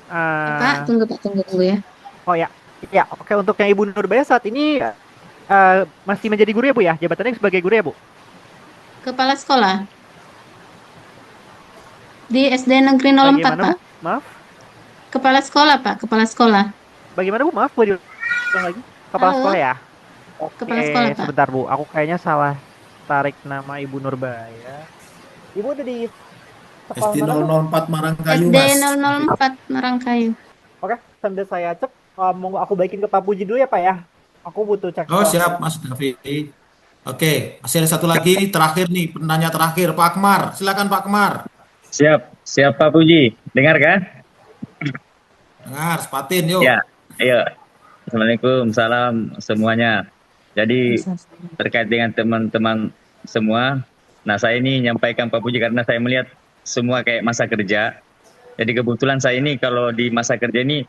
Pak, tunggu dulu ya. oh ya, ya oke, untuk yang Ibu Nurbaya saat ini masih menjadi guru ya Bu ya? Jabatannya sebagai guru ya Bu? Kepala sekolah. Di SD Negeri 04 Bagaimana Pak. Bu? Maaf. Kepala sekolah Pak, kepala sekolah. Bagaimana Bu? Maaf boleh diulang lagi. Kepala Halo. sekolah ya? Kepala sekolah, Pak. Sebentar Bu, aku kayaknya salah tarik nama Ibu Nurbaya. Ibu ada di sekolah SD mana Bu? 004 Marangkayu, SD Mas. 004 Marangkayu. Oke, sambil saya cek, mau aku baikin ke Pak Puji dulu ya Pak ya. Aku butuh cek. Oh, siap Mas Davi. Oke, masih ada satu lagi terakhir nih, penanya terakhir Pak Akmar. Silakan Pak Akmar. Siap Pak Puji. Dengar kan? Dengar, sepatin yuk. Ya, ayo. Assalamualaikum, salam semuanya. Jadi terkait dengan teman-teman semua, nah saya ini nyampaikan Pak Puji karena saya melihat semua kayak masa kerja. Jadi kebetulan saya ini kalau di masa kerja ini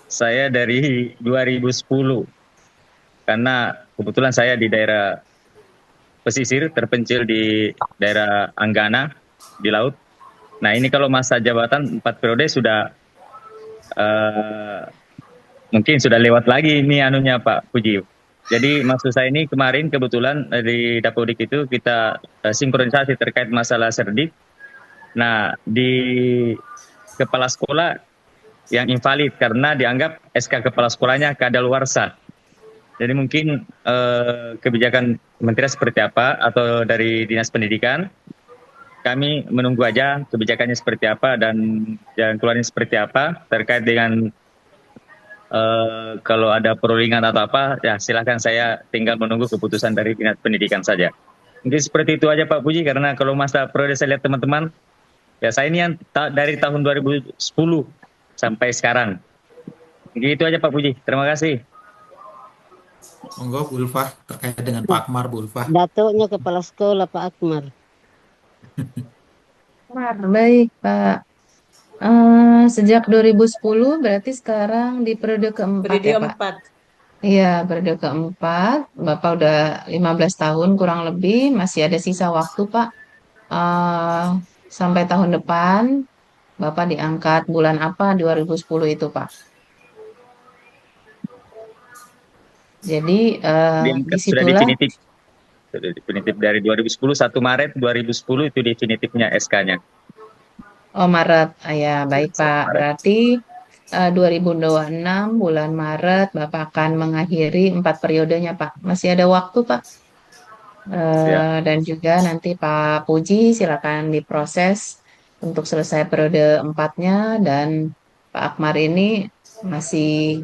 saya dari 2010. Karena kebetulan saya di daerah pesisir terpencil di daerah Anggana di laut. Nah ini kalau masa jabatan 4 periode sudah mungkin sudah lewat lagi ini anunya Pak Puji. Jadi maksud saya ini kemarin kebetulan di Dapodik itu kita sinkronisasi terkait masalah serdik. Nah di kepala sekolah yang invalid karena dianggap SK kepala sekolahnya kadaluarsa. Jadi mungkin kebijakan kementerian seperti apa atau dari dinas pendidikan, kami menunggu aja kebijakannya seperti apa dan jalan keluarnya seperti apa terkait dengan kalau ada perundingan atau apa, ya silakan saya tinggal menunggu keputusan dari dinas pendidikan saja. Mungkin seperti itu aja Pak Puji, karena kalau masa periode saya lihat teman-teman, ya saya ini yang dari tahun 2010 sampai sekarang. Gitu aja Pak Puji, terima kasih. Monggo Bu Ulfah terkait dengan Pak Akmar, Bu Ulfah. Datuknya kepala sekolah Pak Akmar. Baik Pak. Sejak 2010 berarti sekarang di periode keempat Periode ya Pak? 4. Iya, periode keempat. Bapak udah 15 tahun kurang lebih, masih ada sisa waktu Pak. Sampai tahun depan, Bapak diangkat bulan apa 2010 itu Pak? Jadi Diangkat sudah disitulah, definitif. Sudah definitif dari 2010, 1 Maret 2010 itu definitifnya SK-nya. oh Maret, ya baik Pak. Berarti 2026 bulan Maret Bapak akan mengakhiri 4 periodenya, Pak. Masih ada waktu, Pak. Ya. Dan juga nanti Pak Puji silakan diproses untuk selesai periode 4-nya, dan Pak Akmar ini masih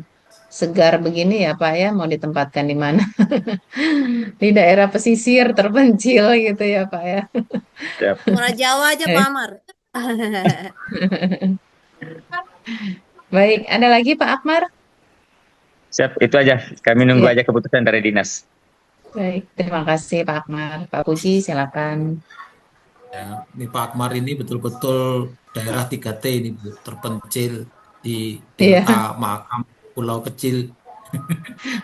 segar begini ya Pak ya, mau ditempatkan di mana? Di daerah pesisir terpencil gitu ya Pak ya. Siap. Muara Jawa aja Pak Amar. Baik, ada lagi Pak Akmar? Siap, itu aja. Kami nunggu Ya. aja keputusan dari dinas. Baik, terima kasih Pak Akmar. Pak Puji silakan. Ya, ini Pak Akmar ini betul-betul daerah 3T ini Bu, terpencil di Iya. delta Mahakam, pulau kecil.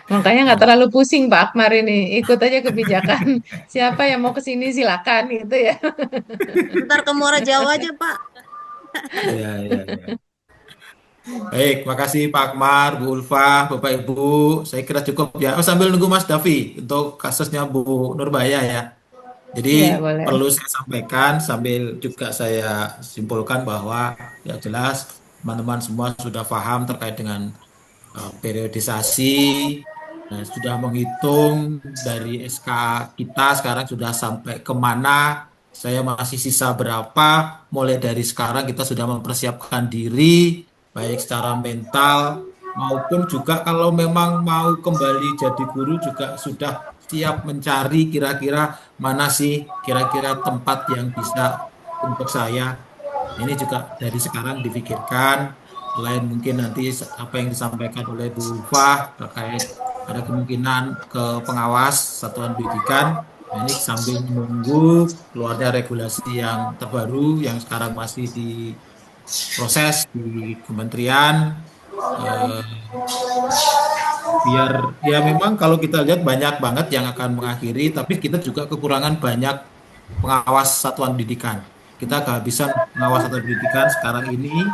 Makanya nggak terlalu pusing Pak Akmar ini, ikut aja kebijakan. Siapa yang mau ke sini silakan gitu ya. Ntar ke Muara Jawa aja Pak. Iya, iya, iya. Baik, makasih Pak Akmar, Bu Ulfa, Bapak Ibu. Saya kira cukup ya. Oh, sambil nunggu Mas Davi untuk kasusnya Bu Nurbaya ya. Jadi Iya, boleh. perlu saya sampaikan sambil juga saya simpulkan bahwa ya jelas teman-teman semua sudah paham terkait dengan periodisasi, sudah menghitung dari SK kita sekarang sudah sampai kemana, saya masih sisa berapa, mulai dari sekarang kita sudah mempersiapkan diri, baik secara mental maupun juga kalau memang mau kembali jadi guru juga sudah siap mencari kira-kira mana sih kira-kira tempat yang bisa untuk saya. Ini juga dari sekarang dipikirkan, selain mungkin nanti apa yang disampaikan oleh Bu Ulfah terkait ada kemungkinan ke pengawas satuan pendidikan. Nah, ini sambil menunggu keluarnya regulasi yang terbaru yang sekarang masih diproses di kementerian. Biar ya memang kalau kita lihat banyak banget yang akan mengakhiri, tapi kita juga kekurangan banyak pengawas satuan pendidikan. Kita kehabisan pengawas satuan pendidikan sekarang ini,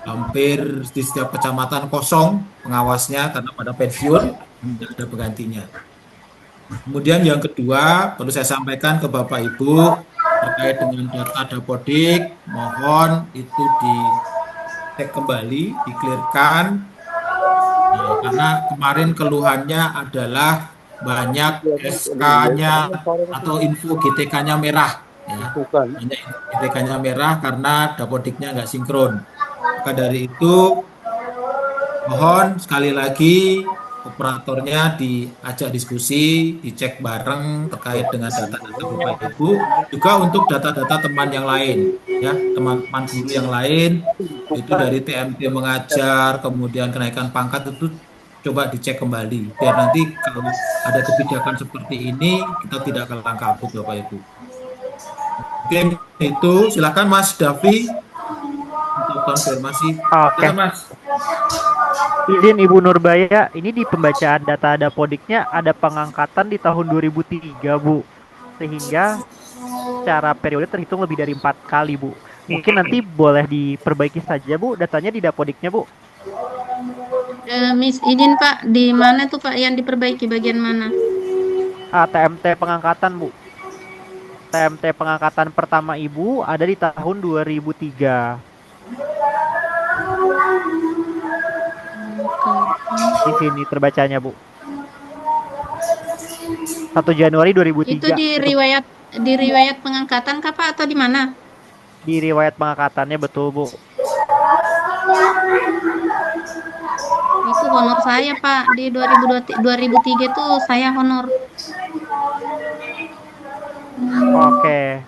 hampir di setiap kecamatan kosong pengawasnya karena pada pensiun, tidak ada penggantinya. Kemudian yang kedua, perlu saya sampaikan ke Bapak Ibu terkait dengan data Dapodik, mohon itu dicek kembali, diklirkan. Karena kemarin keluhannya adalah banyak SK-nya atau info GTK-nya merah. Ya. Banyak GTK-nya merah karena Dapodiknya nggak sinkron. Maka dari itu, mohon sekali lagi operatornya diajak diskusi, dicek bareng terkait dengan data-data Bapak Ibu, juga untuk data-data teman yang lain, ya teman-teman guru yang lain, itu dari TMT mengajar, kemudian kenaikan pangkat itu coba dicek kembali, biar nanti kalau ada kebijakan seperti ini kita tidak kalah kabut Bapak Ibu. Oke, itu silakan Mas Davi untuk konfirmasi. Oke. Silakan Mas. Izin Ibu Nurbaya, ini di pembacaan data Dapodiknya ada pengangkatan di tahun 2003, Bu. Sehingga secara periode terhitung lebih dari 4 kali, Bu. Mungkin nanti boleh diperbaiki saja, Bu, datanya di Dapodiknya, Bu. Miss, izin Pak, di mana tuh Pak yang diperbaiki bagian mana? TMT pengangkatan, Bu. TMT pengangkatan pertama Ibu ada di tahun 2003. Di sini terbacanya, Bu. 1 Januari 2003. Itu di riwayat pengangkatan kah Pak atau di mana? Di riwayat pengangkatannya, betul, Bu. Itu honor saya Pak di 2003 itu saya honor. Oke.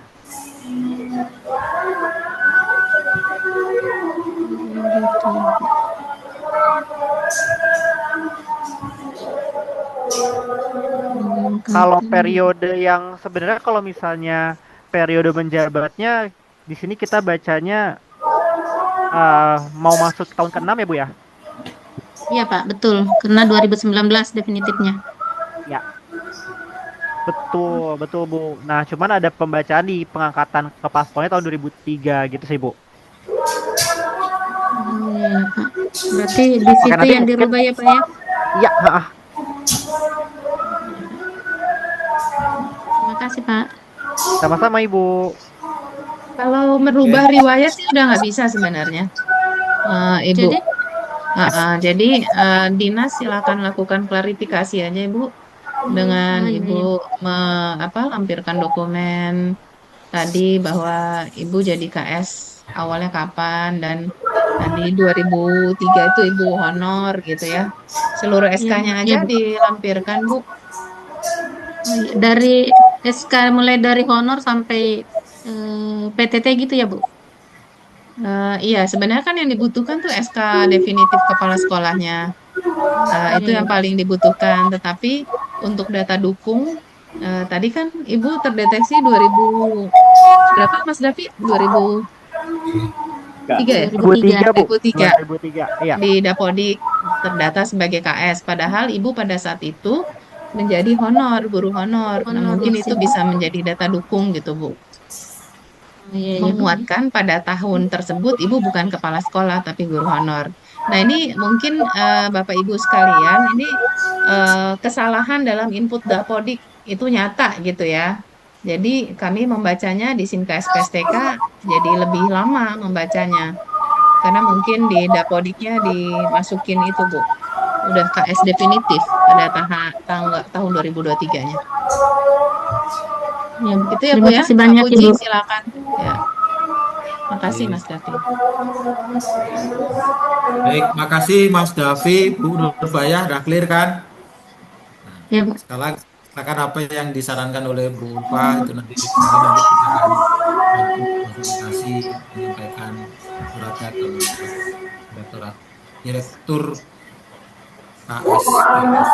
Kalau periode yang sebenarnya kalau misalnya periode menjabatnya di sini kita bacanya mau masuk tahun ke-6 ya Bu ya? Iya Pak, betul. Karena 2019 definitifnya. Ya. Betul, betul Bu. Nah, cuman ada pembacaan di pengangkatan kepala sekolahnya tahun 2003 gitu sih Bu. Iya Pak. Berarti di situ yang dirubah ya Pak ya? Iya, Terima kasih Pak. Sama-sama Ibu. Kalau merubah riwayat sih udah nggak bisa sebenarnya, Ibu. Jadi Jadi Dinas silakan lakukan klarifikasi aja Ibu dengan Oh, iya, Ibu lampirkan dokumen tadi bahwa Ibu jadi KS awalnya kapan dan tadi 2003 itu Ibu honor gitu ya. Seluruh iya, SK-nya iya, aja Bu. dilampirkan Bu. Oh, iya. Dari SK mulai dari honor sampai PTT gitu ya, Bu? Iya, sebenarnya kan yang dibutuhkan tuh SK definitif kepala sekolahnya. Itu Iya, yang iya. paling dibutuhkan. Tetapi untuk data dukung, tadi kan Ibu terdeteksi 2000 berapa Mas Davi? 2003 ya? 2003 Bu. 2003 2003. Iya. di Dapodik terdata sebagai KS. Padahal Ibu pada saat itu menjadi honor, guru honor. Nah, Honor, mungkin ya, itu siap. bisa menjadi data dukung gitu, Bu. Oh, iya, iya. Menguatkan pada tahun tersebut Ibu bukan kepala sekolah tapi guru honor. Nah, ini mungkin Bapak Ibu sekalian, ini kesalahan dalam input Dapodik itu nyata gitu ya. Jadi kami membacanya di SIMKS PSTK jadi lebih lama membacanya. Karena mungkin di Dapodiknya dimasukin itu, Bu. Udah KS definitif pada tahun 2023-nya. Ya, Bu. Itu ya, Bu Terima ya. kasih Pak banyak, Puji, Ibu. silakan. Ya. Makasih Mas Davi. Baik, makasih Mas Davi, Bu Nurbaya, udah clear kan? Ya, Bu. Silakan apa yang disarankan oleh Bu Ulfa itu nanti nanti kita akan bantu konsultasi menyampaikan suratnya ke Direktorat Direktur KSPS.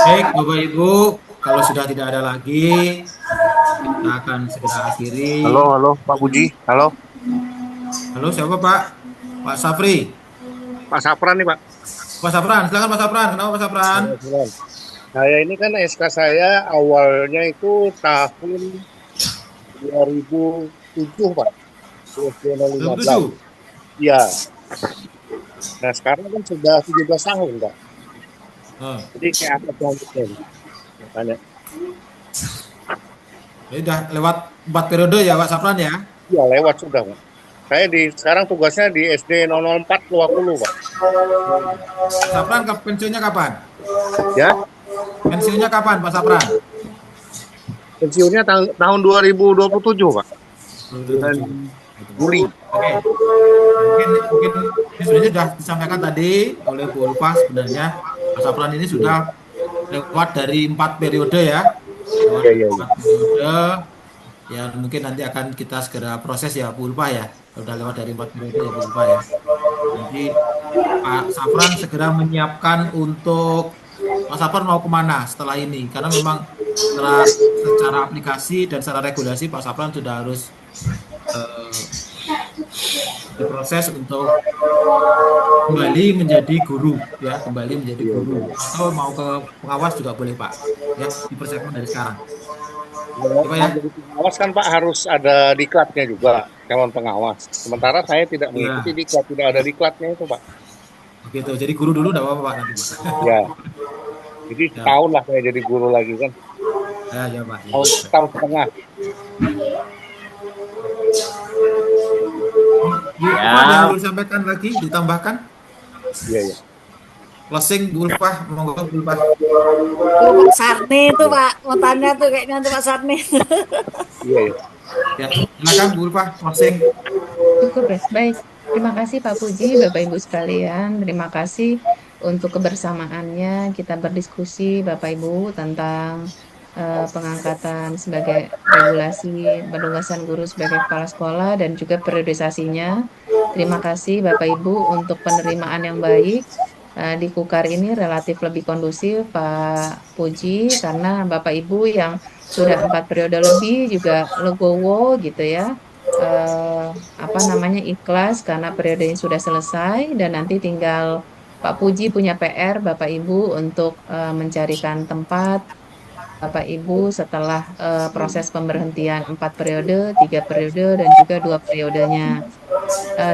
Baik, Bapak Ibu, kalau sudah tidak ada lagi, kita akan segera akhiri. Halo, Pak Puji. Halo. Halo, siapa Pak? Pak Safri. Pak Sapran nih, Pak. Pak Sapran, silakan Pak Sapran. Kenapa Pak Sapran? Saya ini kan SK saya awalnya itu tahun 2007, Pak. 2015. Iya. Nah, sekarang kan sudah 17 tahun, Pak. Jadi kayak apa selanjutnya? Makanya. Jadi udah lewat 4 periode ya Pak Sapran ya? Iya, lewat sudah, Pak. Saya sekarang tugasnya di SD 004 Luwakulu, Pak. Sapran pensiunnya kapan? Ya. Pensiunnya kapan Pak Sapran? Pensiunnya tahun 2027, Pak. Bulan Juli. Oke. Mungkin ini sebenarnya sudah disampaikan tadi oleh Bu Ulfa sebenarnya Pak Sapran ini sudah lewat dari 4 periode ya. Lewat 4 periode. Ya mungkin nanti akan kita segera proses ya Bu Ulfa ya. Sudah lewat dari 4 periode ya Bu Ulfa ya. Jadi Pak Sapran segera menyiapkan untuk Pak Sapran mau kemana setelah ini? Karena memang secara aplikasi dan secara regulasi Pak Sapran sudah harus diproses untuk kembali menjadi guru ya, kembali menjadi guru atau mau ke pengawas juga boleh Pak ya, dipersiapkan dari sekarang. Ya? Jadi pengawas kan Pak harus ada diklatnya juga, calon pengawas. Sementara saya tidak mengikuti diklat, tidak ada diklatnya itu Pak. Begitu, jadi guru dulu tidak apa-apa Pak nanti Pak. Ya, jadi setahun lah saya jadi guru lagi kan. Ya Pak. Tahun setengah. Ada yang perlu disampaikan lagi, ditambahkan? Iya. Closing Bu Ulfa, monggo Bu Ulfa. Pak Sarni itu Pak, mau tanya tuh kayaknya tuh Pak Sarni. Iya. Ya, silakan Bu Ulfa, closing. Cukup ya, baik. Terima kasih Pak Puji, Bapak Ibu sekalian. Terima kasih untuk kebersamaannya. Kita berdiskusi Bapak Ibu tentang pengangkatan sebagai regulasi penugasan guru sebagai kepala sekolah dan juga periodisasinya. Terima kasih Bapak Ibu untuk penerimaan yang baik. Di Kukar ini relatif lebih kondusif Pak Puji karena Bapak Ibu yang sudah 4 periode lebih juga legowo gitu ya. Ikhlas karena periodenya sudah selesai dan nanti tinggal Pak Puji punya PR Bapak Ibu untuk mencarikan tempat Bapak Ibu setelah proses pemberhentian 4 periode, 3 periode dan juga 2 periodenya.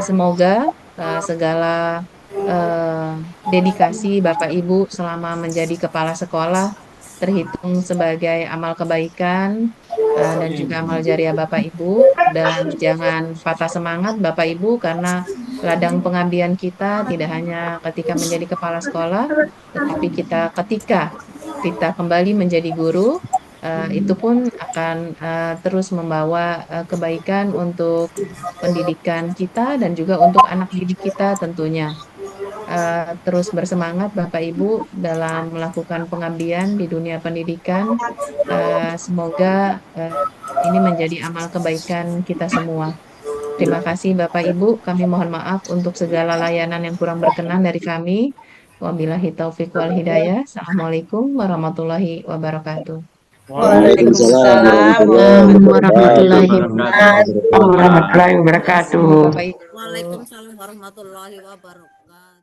Semoga segala dedikasi Bapak Ibu selama menjadi kepala sekolah terhitung sebagai amal kebaikan dan juga amal jariah Bapak Ibu, dan jangan patah semangat Bapak Ibu karena ladang pengabdian kita tidak hanya ketika menjadi kepala sekolah, tetapi ketika kita kembali menjadi guru, itu pun akan terus membawa kebaikan untuk pendidikan kita dan juga untuk anak didik kita tentunya. Terus bersemangat Bapak Ibu dalam melakukan pengabdian di dunia pendidikan. Semoga ini menjadi amal kebaikan kita semua. Terima kasih Bapak Ibu, kami mohon maaf untuk segala layanan yang kurang berkenan dari kami. Wabillahi taufiq wal hidayah. Assalamualaikum warahmatullahi wabarakatuh. Waalaikumsalam warahmatullahi wabarakatuh. wabarakatuh. Waalaikumsalam warahmatullahi wabarakatuh.